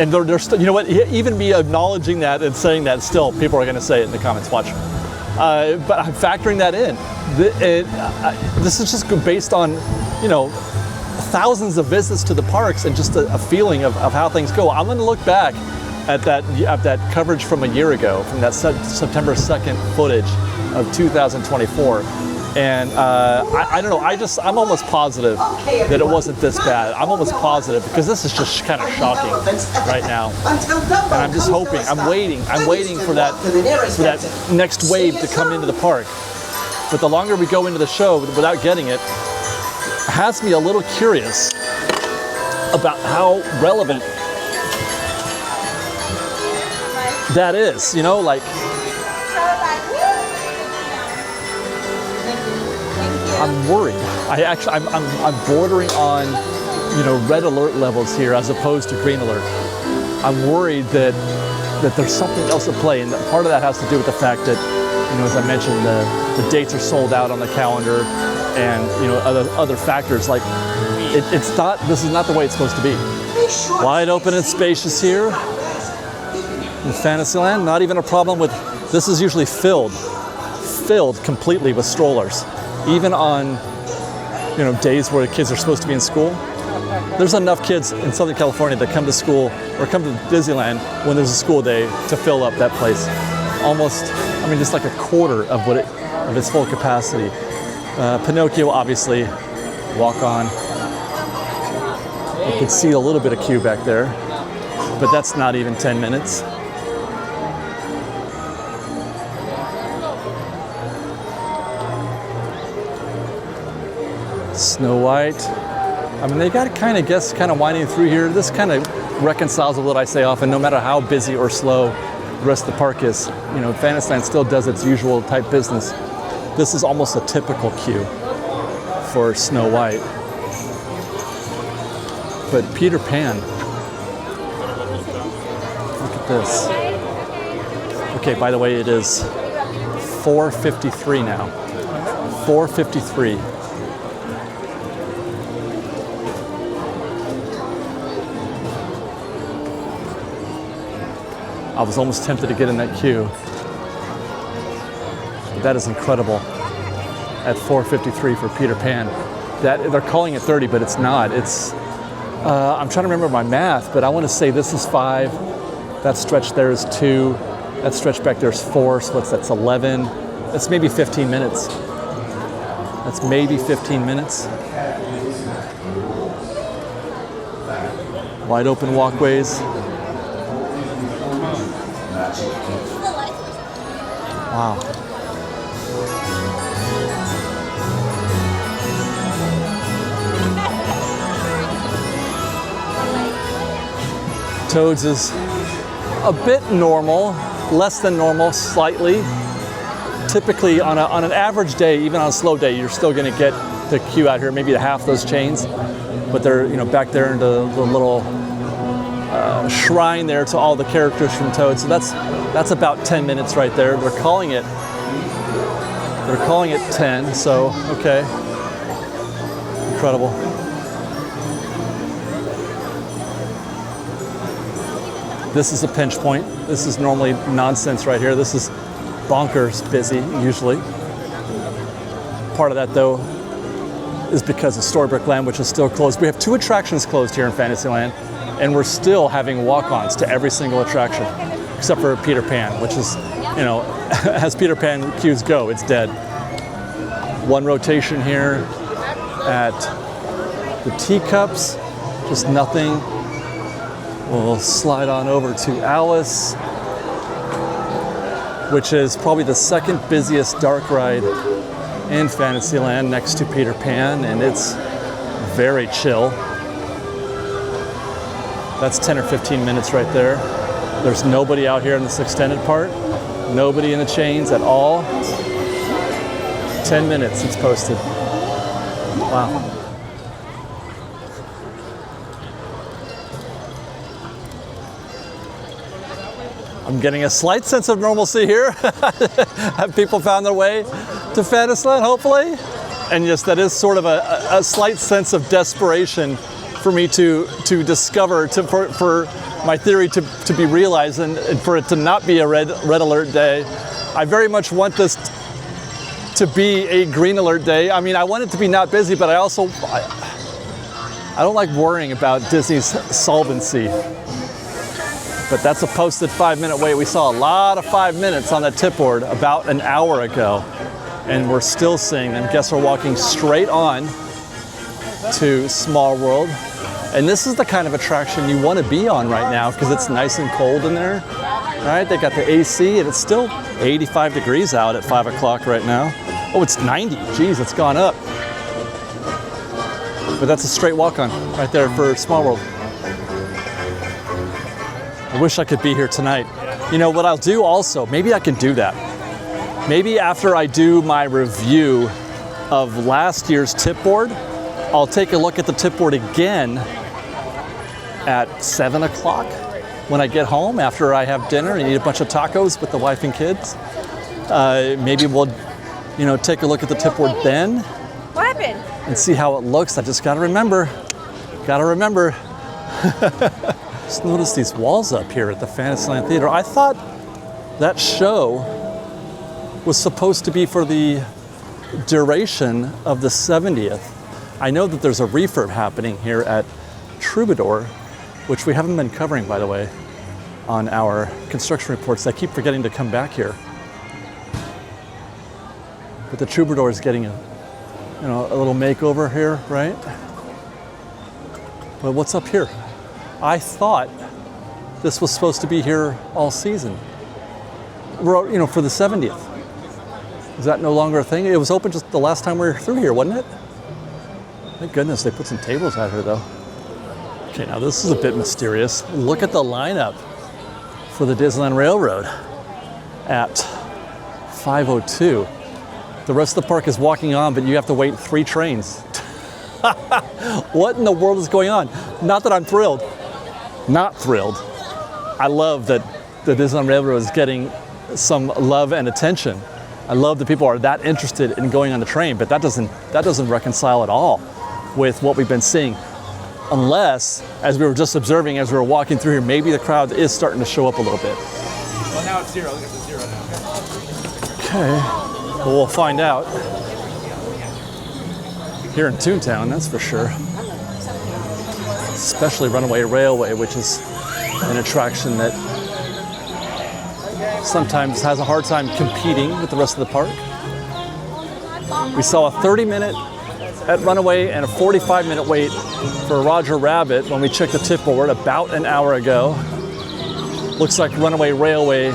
And there's you know what, even me acknowledging that and saying that, still, people are gonna say it in the comments, watch. But I'm factoring that in. This is just based on, thousands of visits to the parks and just a feeling of how things go. I'm gonna look back at that coverage from a year ago, from that September 2nd footage of 2024. And I don't know, I'm almost positive that it wasn't this bad. I'm almost positive, because this is just kind of shocking right now. And I'm just hoping, I'm waiting for that next wave to come into the park. But the longer we go into the show without getting it, has me a little curious about how relevant that is, I'm worried. I'm bordering on, red alert levels here as opposed to green alert. I'm worried that there's something else at play, and that part of that has to do with the fact that, as I mentioned, the dates are sold out on the calendar, and other factors like this is not the way it's supposed to be. Wide open and spacious here in Fantasyland. Not even a problem with. This is usually filled completely with strollers. Even on, days where the kids are supposed to be in school, there's enough kids in Southern California that come to school or come to Disneyland when there's a school day to fill up that place. Almost, just like a quarter of its full capacity. Pinocchio, obviously, walk on. You can see a little bit of queue back there, but that's not even 10 minutes. Snow White. I mean, they got kind of guests kind of winding through here. This kind of reconciles with what I say often, no matter how busy or slow the rest of the park is. You know, Fantasyland still does its usual type business. This is almost a typical queue for Snow White. But Peter Pan, look at this. Okay, by the way, it is 4:53 now. 4:53. I was almost tempted to get in that queue. That is incredible. At 4:53 for Peter Pan. That they're calling it 30, but it's not. It's I'm trying to remember my math, but I want to say this is 5. That stretch there is 2. That stretch back there is 4. So that's 11. That's maybe 15 minutes. That's maybe 15 minutes. Wide open walkways. Wow. Toads is a bit normal, less than normal, slightly. Typically on an average day, even on a slow day, you're still going to get the queue out here, maybe to half those chains. But they're, you know, back there in the little shrine there to all the characters from Toad. So that's about 10 minutes right there. They're calling it 10. So okay, incredible. This is a pinch point. This is normally nonsense right here. This is bonkers busy usually. Part of that though is because of Storybook Land, which is still closed. We have 2 attractions closed here in Fantasyland, and we're still having walk-ons to every single attraction, except for Peter Pan, which is, you know, as Peter Pan queues go, it's dead. 1 rotation here at the Teacups, just nothing. We'll slide on over to Alice, which is probably the second busiest dark ride in Fantasyland next to Peter Pan, and it's very chill. That's 10 or 15 minutes right there. There's nobody out here in this extended part. Nobody in the chains at all. 10 minutes it's posted. Wow. I'm getting a slight sense of normalcy here. Have people found their way to Fantasyland, hopefully? And yes, that is sort of a slight sense of desperation for me to discover, for my theory to be realized, and for it to not be a red alert day. I very much want this to be a green alert day. I mean, I want it to be not busy, but I don't like worrying about Disney's solvency. But that's a posted 5-minute wait. We saw a lot of 5 minutes on that tip board about an hour ago, and we're still seeing them. Guests are walking straight on to Small World. And this is the kind of attraction you want to be on right now because it's nice and cold in there. Right? They got the AC, and it's still 85 degrees out at 5 o'clock right now. Oh, it's 90. Geez, it's gone up. But that's a straight walk-on right there for Small World. I wish I could be here tonight. You know what I'll do also, maybe I can do that. Maybe after I do my review of last year's tip board, I'll take a look at the tip board again at 7 o'clock when I get home after I have dinner and eat a bunch of tacos with the wife and kids. Maybe we'll, you know, take a look at the tip board then. What happened? And see how it looks. I just gotta remember. Just notice these walls up here at the Fantasyland Theater. I thought that show was supposed to be for the duration of the 70th. I know that there's a refurb happening here at Troubadour, which we haven't been covering, by the way, on our construction reports. I keep forgetting to come back here. But the Troubadour is getting a little makeover here, right? But what's up here? I thought this was supposed to be here all season. You know, for the 70th. Is that no longer a thing? It was open just the last time we were through here, wasn't it? Thank goodness they put some tables out here though. Okay, now this is a bit mysterious. Look at the lineup for the Disneyland Railroad at 5:02. The rest of the park is walking on, but you have to wait 3 trains. What in the world is going on? Not that I'm thrilled. Not thrilled. I love that the Disneyland Railroad is getting some love and attention. I love that people are that interested in going on the train, but that doesn't reconcile at all with what we've been seeing. Unless, as we were just observing as we were walking through here, maybe the crowd is starting to show up a little bit. Well, now it's 0. Look at the 0 now. Okay, well, we'll find out. Here in Toontown, that's for sure. Especially Runaway Railway, which is an attraction that sometimes has a hard time competing with the rest of the park. We saw a 30-minute at Runaway and a 45-minute wait for Roger Rabbit when we checked the tip board about an hour ago. Looks like Runaway Railway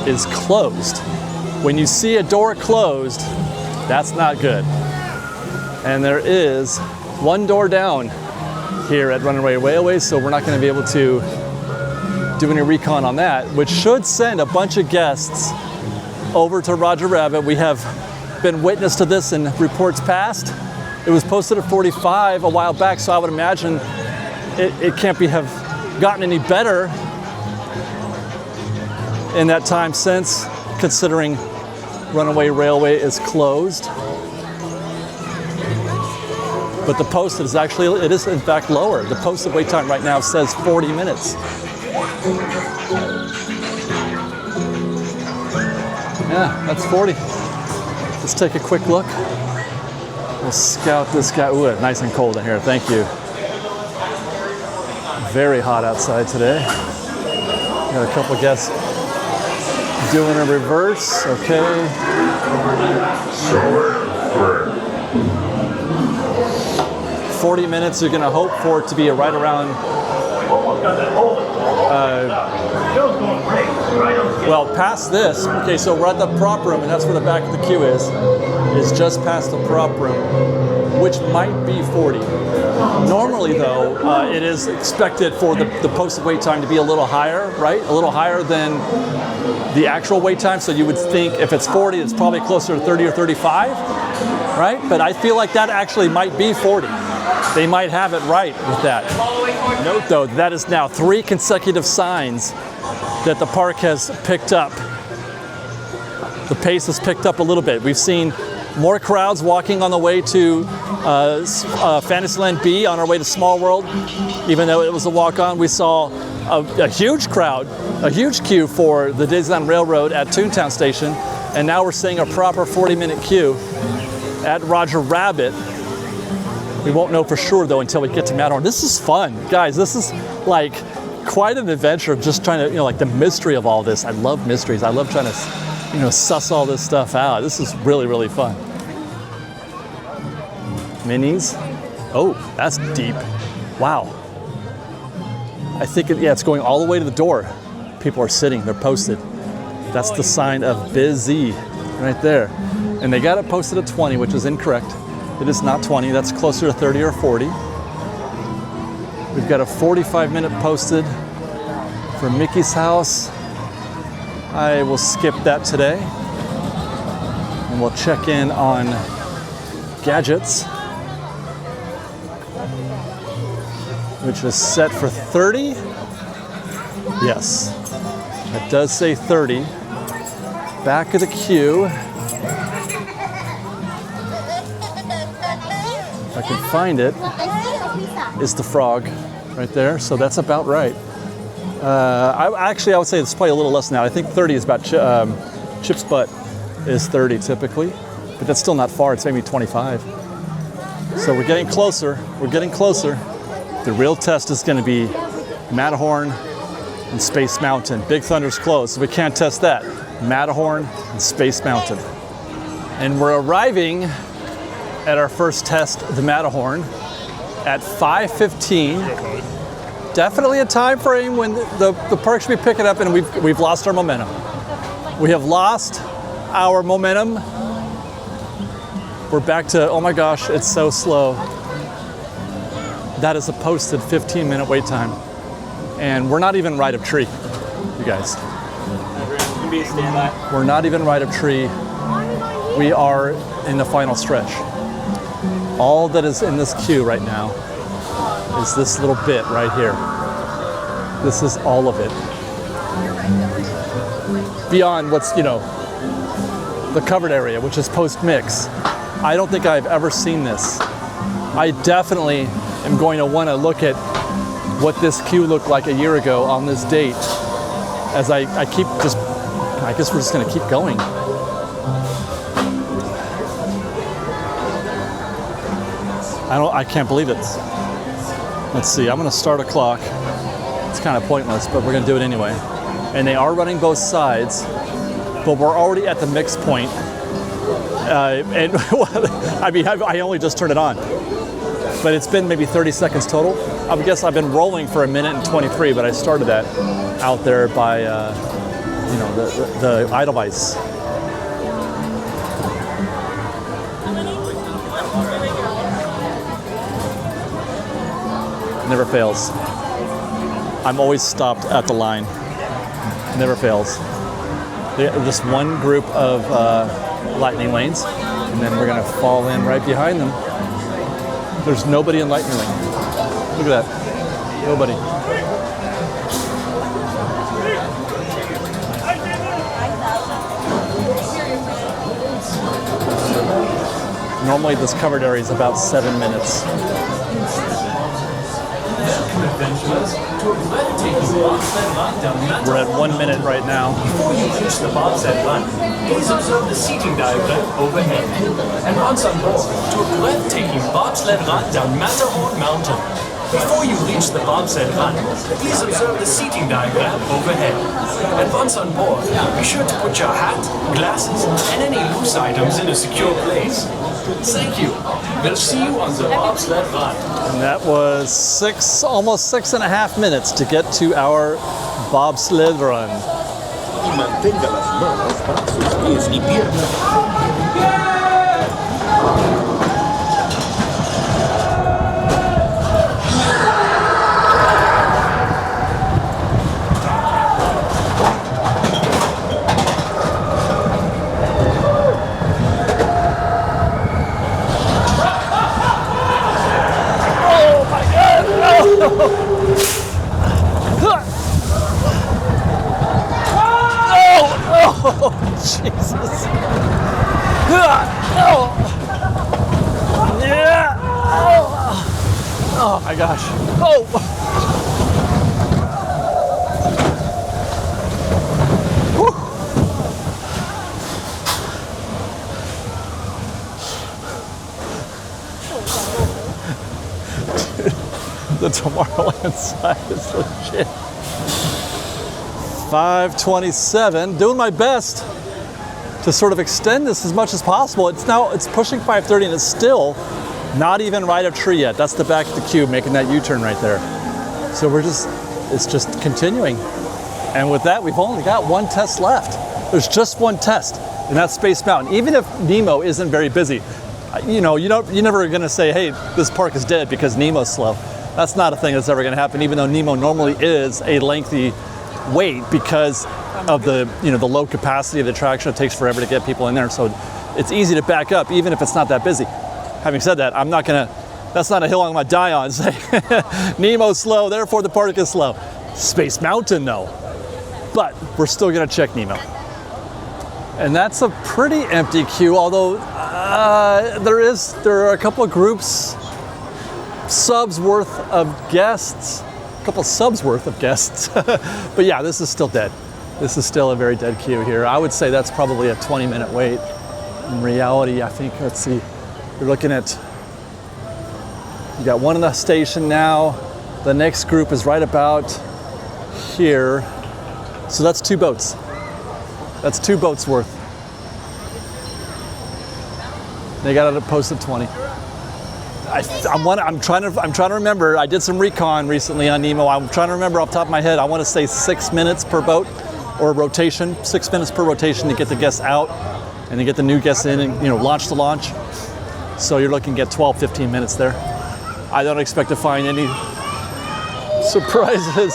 is closed. When you see a door closed, that's not good. And there is one door down here at Runaway Railway, so we're not going to be able to do any recon on that, which should send a bunch of guests over to Roger Rabbit. We have been witness to this in reports past. It was posted at 45 a while back, so I would imagine it can't have gotten any better in that time since, considering Runaway Railway is closed. But the posted is actually, it is in fact lower. The posted wait time right now says 40 minutes. Yeah, that's 40. Let's take a quick look. We'll scout this guy. Ooh, nice and cold in here, thank you. Very hot outside today. Got a couple guests doing a reverse, okay. 40 minutes, you're gonna hope for it to be right around, well, past this. Okay, so we're at the prop room, and that's where the back of the queue is just past the prop room, which might be 40. Normally though, it is expected for the posted wait time to be a little higher, right? A little higher than the actual wait time, so you would think if it's 40, it's probably closer to 30 or 35, right? But I feel like that actually might be 40. They might have it right with that. Note though, that is now 3 consecutive signs that the park has picked up. The pace has picked up a little bit. We've seen more crowds walking on the way to Fantasyland B on our way to Small World. Even though it was a walk-on, we saw a huge crowd, a huge queue for the Disneyland Railroad at Toontown Station. And now we're seeing a proper 40-minute queue at Roger Rabbit. We won't know for sure though until we get to Matterhorn. This is fun, guys. This is like quite an adventure of just trying to, like the mystery of all this. I love mysteries. I love trying to, suss all this stuff out. This is really, really fun. Minis. Oh, that's deep. Wow. I think, it's going all the way to the door. People are sitting, they're posted. That's the sign of busy right there. And they got it posted at 20, which is incorrect. It is not 20, that's closer to 30 or 40. We've got a 45-minute posted for Mickey's House. I will skip that today. And we'll check in on Gadgets, which is set for 30. Yes, it does say 30. Back of the queue. If I can find it, is the frog right there. So that's about right. I would say it's probably a little less than that. I think 30 is about Chip's Butt is 30 typically, but that's still not far. It's maybe 25. So we're getting closer. We're getting closer. The real test is going to be Matterhorn and Space Mountain. Big Thunder's closed, so we can't test that. Matterhorn and Space Mountain. And we're arriving at our first test, the Matterhorn, at 5:15. definitely a time frame when the park should be picking up, and we've lost our momentum. We have lost our momentum. We're back to, oh my gosh, it's so slow. That is a posted 15-minute wait time. And we're not even right of tree, you guys. We're not even right of tree. We are in the final stretch. All that is in this queue right now is this little bit right here. This is all of it. Beyond what's, the covered area, which is post-mix. I don't think I've ever seen this. I definitely am going to want to look at what this queue looked like a year ago on this date as I keep just, I guess we're just going to keep going. I can't believe it. Let's see, I'm going to start a clock. It's kind of pointless, but we're going to do it anyway. And they are running both sides, but we're already at the mix point. And I only just turned it on, but it's been maybe 30 seconds total. I guess I've been rolling for 1:23, but I started that out there by, the Edelweiss. Never fails. I'm always stopped at the line. Never fails. Just one group of lightning lanes, and then we're gonna fall in right behind them. There's nobody in lightning lane. Look at that. Nobody. Normally this covered area is about 7 minutes. We're at 1 minute right now. Before you reach the bobsled run, please observe the seating diagram overhead. And once on board, to a breathtaking bobsled run down Matterhorn Mountain. Before you reach the bobsled run, please observe the seating diagram overhead. And once on board, be sure to put your hat, glasses, and any loose items in a secure place. Thank you. We'll see you on the bobsled run. And that was almost 6.5 minutes to get to our bobsled run. Y mantenga las manos para sus pies y piernas. Oh, Jesus. Yeah. Oh my gosh. Oh. The Tomorrowland side is legit. 5:27, doing my best to sort of extend this as much as possible. It's pushing 5:30 and it's still not even right of tree yet. That's the back of the queue making that U-turn right there. So it's just continuing. And with that, we've only got one test left. There's just one test, and that's Space Mountain. Even if Nemo isn't very busy, you're never gonna say, hey, this park is dead because Nemo's slow. That's not a thing that's ever gonna happen, even though Nemo normally is a lengthy wait because of the low capacity of the attraction. It takes forever to get people in there, so it's easy to back up even if it's not that busy. Having said that, that's not a hill I'm gonna die on and say Nemo's slow, therefore the park is slow. Space Mountain, no. But we're still gonna check Nemo. And that's a pretty empty queue, although there are a couple of groups, subs worth of guests. But yeah, this is still dead. This is still a very dead queue here. I would say that's probably a 20-minute wait. In reality, I think, let's see, you're looking at, you got one in the station now. The next group is right about here. So that's 2 boats. That's 2 boats worth. They got it at posted 20. I'm trying to remember. I did some recon recently on Nemo. I'm trying to remember off the top of my head. I want to say 6 minutes per boat or rotation. 6 minutes per rotation to get the guests out and to get the new guests in and launch to launch. So you're looking at 12, 15 minutes there. I don't expect to find any surprises.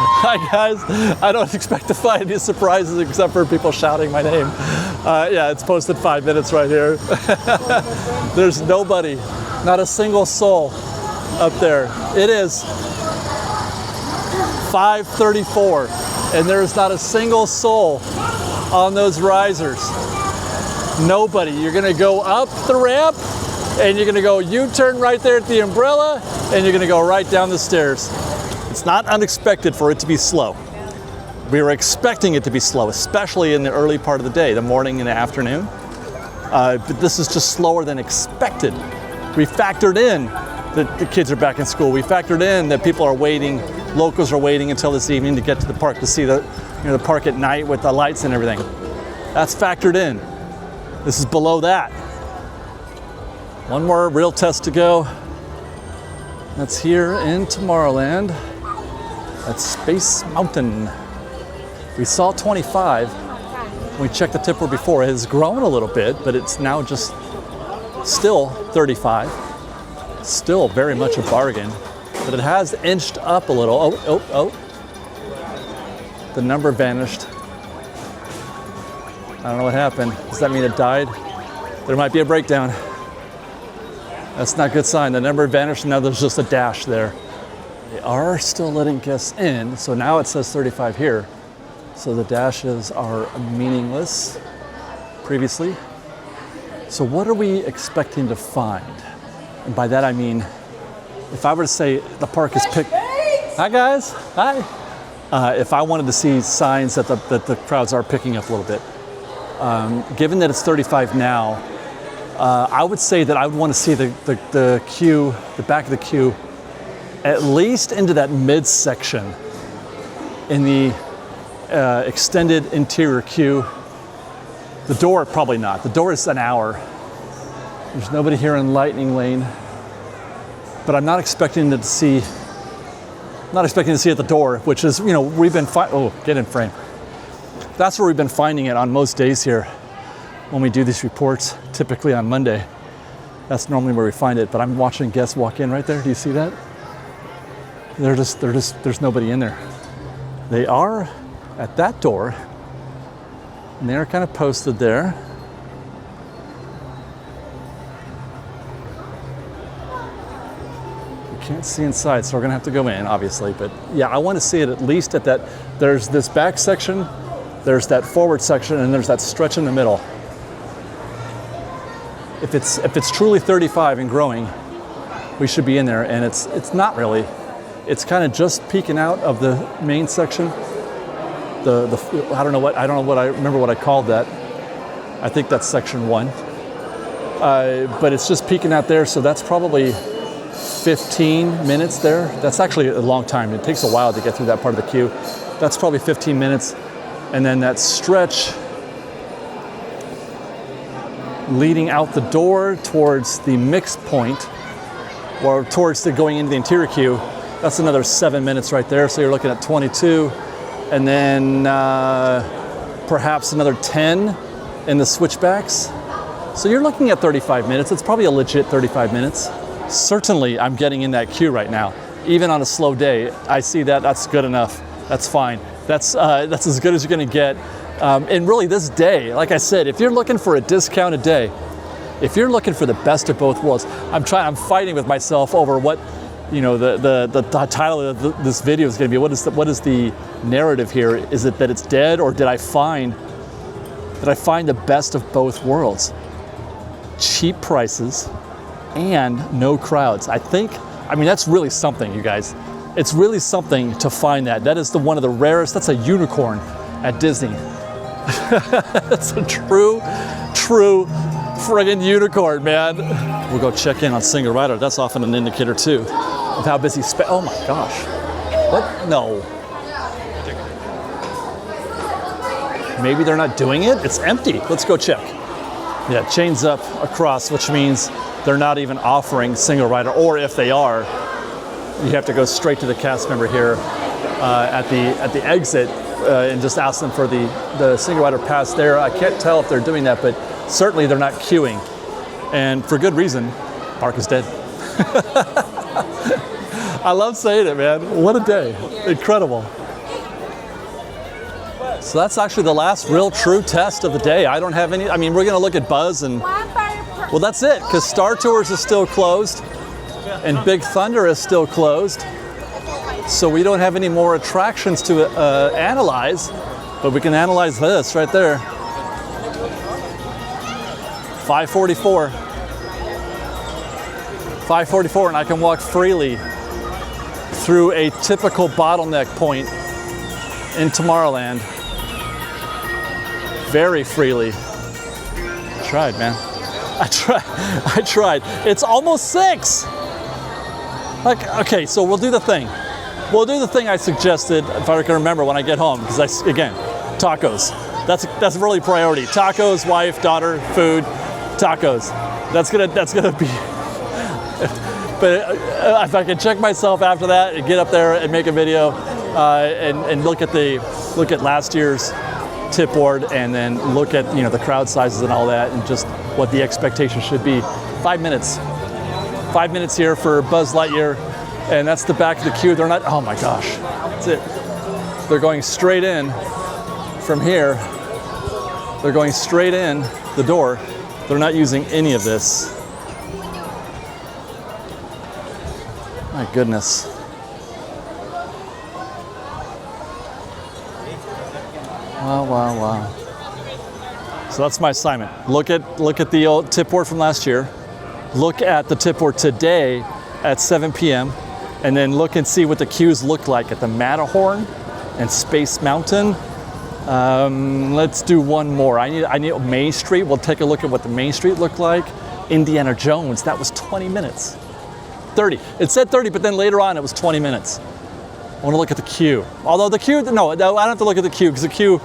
Hi guys, I don't expect to find any surprises except for people shouting my name. Yeah, it's posted 5 minutes right here. There's nobody, not a single soul up there. It is 5:34 and there's not a single soul on those risers. Nobody. You're gonna go up the ramp and you're gonna go U-turn right there at the umbrella and you're gonna go right down the stairs. It's not unexpected for it to be slow. We were expecting it to be slow, especially in the early part of the day, the morning and the afternoon. But this is just slower than expected. We factored in that the kids are back in school. We factored in that people are waiting, locals are waiting until this evening to get to the park to see the park at night with the lights and everything. That's factored in. This is below that. One more real test to go. That's here in Tomorrowland. That's Space Mountain. We saw 25. We checked the tipper before. It has grown a little bit, but it's now just still 35. Still very much a bargain, but it has inched up a little. Oh. The number vanished. I don't know what happened. Does that mean it died? There might be a breakdown. That's not a good sign. The number vanished and now there's just a dash there. They are still letting guests in, so now it says 35 here. So the dashes are meaningless previously. So what are we expecting to find? And by that I mean, if I were to say the park is picked... Hi guys, hi. If I wanted to see signs that the crowds are picking up a little bit, given that it's 35 now, I would say that I would want to see the queue, the back of the queue, at least into that midsection in the extended interior queue. The door, probably not. The door is an hour. There's nobody here in Lightning Lane, but I'm not expecting to see. Not expecting to see at the door, which is, we've been get in frame. That's where we've been finding it on most days here when we do these reports, typically on Monday. That's normally where we find it, but I'm watching guests walk in right there. Do you see that? There's nobody in there. They are at that door, and they're kind of posted there. We can't see inside, so we're gonna have to go in, obviously, but yeah, I want to see it at least at that. There's this back section, there's that forward section, and there's that stretch in the middle. If it's truly 35 and growing, we should be in there, and it's not really. It's kind of just peeking out of the main section. I don't know what I remember what I called that. I think that's section 1. But it's just peeking out there, so that's probably 15 minutes there. That's actually a long time. It takes a while to get through that part of the queue. That's probably 15 minutes. And then that stretch leading out the door towards the mix point, or towards the going into the interior queue, that's another 7 minutes right there. So you're looking at 22, and then perhaps another 10 in the switchbacks. So you're looking at 35 minutes. It's probably a legit 35 minutes. Certainly I'm getting in that queue right now. Even on a slow day, I see that, that's good enough. That's fine. That's as good as you're gonna get. And really this day, like I said, if you're looking for a discounted day, if you're looking for the best of both worlds, I'm fighting with myself over what, the title of this video is gonna be. What is the narrative here? Is it that it's dead, or did I find the best of both worlds? Cheap prices and no crowds. I mean, that's really something, you guys. It's really something to find that. That is one of the rarest. That's a unicorn at Disney. That's a true friggin' unicorn, man. We'll go check in on Single Rider. That's often an indicator too of how busy oh my gosh. What? No. Maybe they're not doing it? It's empty. Let's go check. Yeah, chains up across, which means they're not even offering single rider, or if they are, you have to go straight to the cast member here at the exit and just ask them for the single rider pass there. I can't tell if they're doing that, but certainly they're not queuing, and for good reason. Park is dead. I love saying it, man. What a day. Incredible. So that's actually the last real true test of the day. I don't have any, I mean, we're gonna look at Buzz and, well, that's it, because Star Tours is still closed and Big Thunder is still closed. So we don't have any more attractions to analyze, but we can analyze this right there. 544. 544, and I can walk freely through a typical bottleneck point in Tomorrowland. Very freely. I tried, man. I tried. It's almost 6. Like, okay, so we'll do the thing. We'll do the thing I suggested, if I can remember when I get home, because again, tacos. That's really priority. Tacos, wife, daughter, food, tacos. That's gonna be. But if I can check myself after that and get up there and make a video and look at last year's tip board, and then look at the crowd sizes and all that, and just what the expectation should be. 5 minutes. 5 minutes here for Buzz Lightyear, and that's the back of the queue. They're not. Oh my gosh, that's it. They're going straight in from here. They're going straight in the door. They're not using any of this. My goodness. Wow, wow, wow. So that's my assignment. Look at the old tip board from last year. Look at the tip board today at 7 p.m. and then look and see what the queues look like at the Matterhorn and Space Mountain. Let's do one more. I need Main Street. We'll take a look at what the Main Street looked like. Indiana Jones, that was 20 minutes. 30. It said 30, but then later on it was 20 minutes. I want to look at the queue. Although the queue, no, I don't have to look at the queue, because the queue,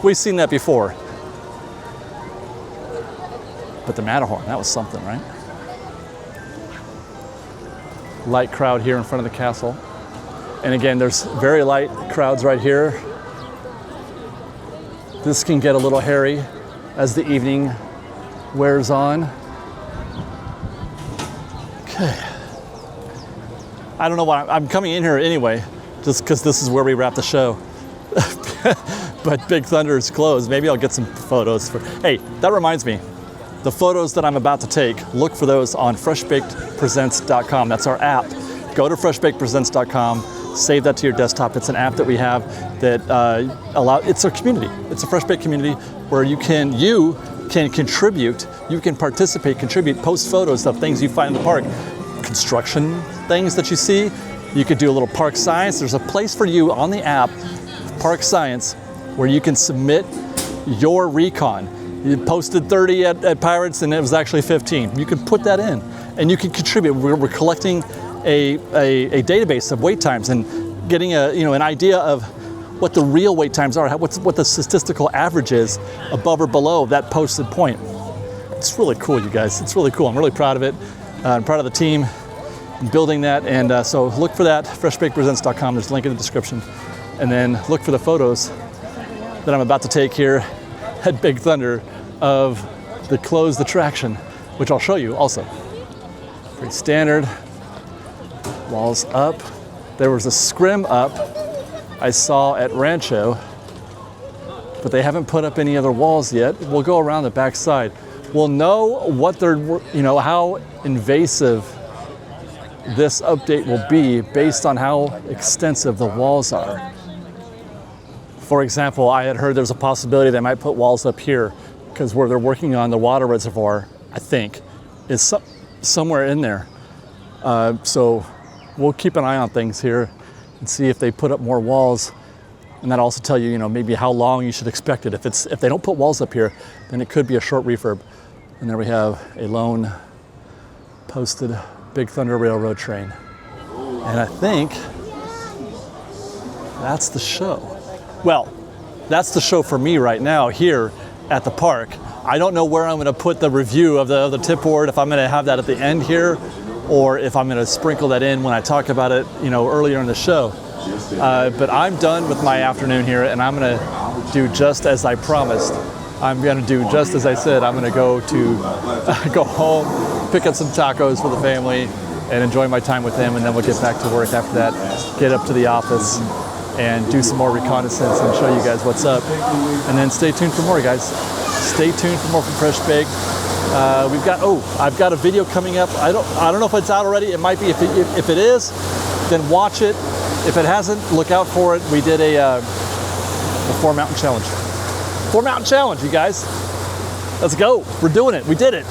we've seen that before. But the Matterhorn, that was something, right? Light crowd here in front of the castle. And again, there's very light crowds right here. This can get a little hairy as the evening wears on. Okay. I don't know why I'm coming in here anyway, just because this is where we wrap the show. But Big Thunder is closed. Maybe I'll get some photos. Hey, that reminds me. The photos that I'm about to take, look for those on freshbakedpresents.com. That's our app. Go to freshbakedpresents.com, save that to your desktop. It's an app that we have that it's a community. It's a Fresh Baked community where you can contribute, you can participate, contribute, post photos of things you find in the park. Construction things that you see. You could do a little park science. There's a place for you on the app, Park Science, where you can submit your recon. You posted 30 at Pirates and it was actually 15. You can put that in and you can contribute. We're collecting a database of wait times and getting an idea of what the real wait times are, what the statistical average is above or below that posted point. It's really cool, you guys. It's really cool. I'm really proud of it. I'm proud of the team building that, and so look for that, freshbakedpresents.com. There's a link in the description. And then look for the photos that I'm about to take here at Big Thunder of the closed attraction, which I'll show you also. Pretty standard. Walls up. There was a scrim up I saw at Rancho, but they haven't put up any other walls yet. We'll go around the back side. We'll know what they're, how invasive this update will be based on how extensive the walls are. For example, I had heard there's a possibility they might put walls up here because where they're working on the water reservoir, I think, is somewhere in there. So we'll keep an eye on things here and see if they put up more walls. And that'll also tell you, maybe how long you should expect it. If they don't put walls up here, then it could be a short refurb. And there we have a lone posted Big Thunder Railroad train. And I think that's the show. Well, that's the show for me right now here at the park. I don't know where I'm going to put the review of the tip board, if I'm going to have that at the end here, or if I'm going to sprinkle that in when I talk about it, earlier in the show. But I'm done with my afternoon here, and I'm going to do just as I promised. I'm going to do just as I said. I'm going to go home, pick up some tacos for the family, and enjoy my time with them, and then we'll get back to work after that, get up to the office, and do some more reconnaissance and show you guys what's up. And then stay tuned for more, guys. Stay tuned for more from Fresh Baked. I've got a video coming up. I don't know if it's out already. It might be. If it is, then watch it. If it hasn't, look out for it. We did a 4-mountain challenge. 4-mountain challenge, you guys. Let's go. We're doing it. We did it.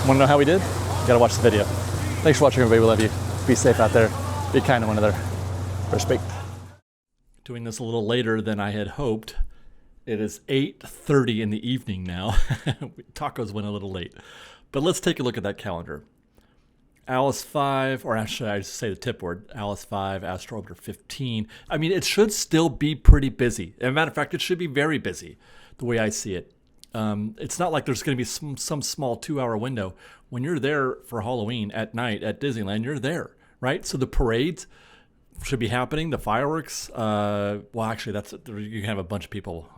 Want to know how we did? You gotta watch the video. Thanks for watching, everybody. We love you. Be safe out there. Be kind to one another. Fresh Baked. Doing this a little later than I had hoped. It is 8:30 in the evening now. Tacos went a little late. But let's take a look at that calendar. Alice 5, or actually I should say the tip board, Alice 5, Astro Orbiter 15. I mean, it should still be pretty busy. As a matter of fact, it should be very busy, the way I see it. It's not like there's going to be some small 2-hour window. When you're there for Halloween at night at Disneyland, you're there, right? So the parades should be happening. The fireworks, actually, you can have a bunch of people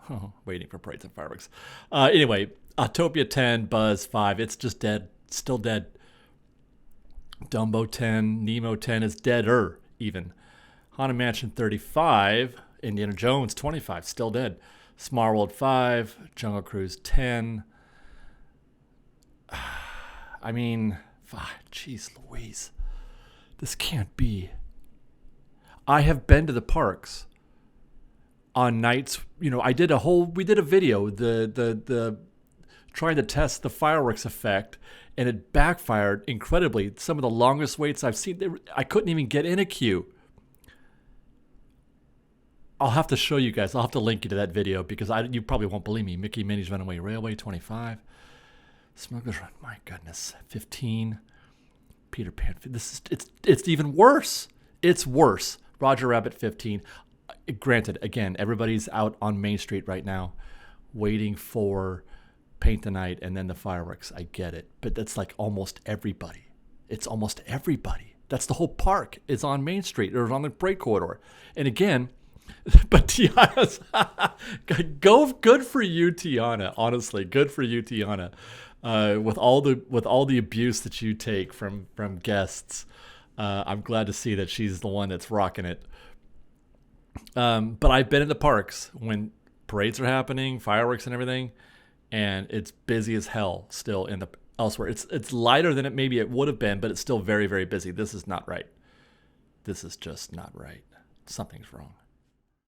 waiting for parades and fireworks. Anyway, Autopia 10, Buzz 5, it's just dead, still dead. Dumbo 10, Nemo 10 is deader even. Haunted Mansion 35, Indiana Jones 25, still dead. Smart World 5, Jungle Cruise 10. I mean, jeez Louise, this can't be. I have been to the parks on nights, we did a video, the trying to test the fireworks effect, and it backfired incredibly. Some of the longest waits I've seen, I couldn't even get in a queue. I'll have to show you guys. I'll have to link you to that video because you probably won't believe me. Mickey Minnie's Runaway Railway, 25. Smuggler's Run, my goodness, 15. Peter Pan, it's even worse. It's worse. Roger Rabbit, 15. Granted, again, everybody's out on Main Street right now waiting for Paint the Night and then the fireworks. I get it. But that's like almost everybody. It's almost everybody. That's the whole park is on Main Street or on the break corridor. And again, but Tiana's good for you, Tiana. Honestly, good for you, Tiana. With all the abuse that you take from guests, I'm glad to see that she's the one that's rocking it. But I've been in the parks when parades are happening, fireworks and everything, and it's busy as hell still elsewhere. It's lighter than maybe it would have been, but it's still very, very busy. This is not right. This is just not right. Something's wrong.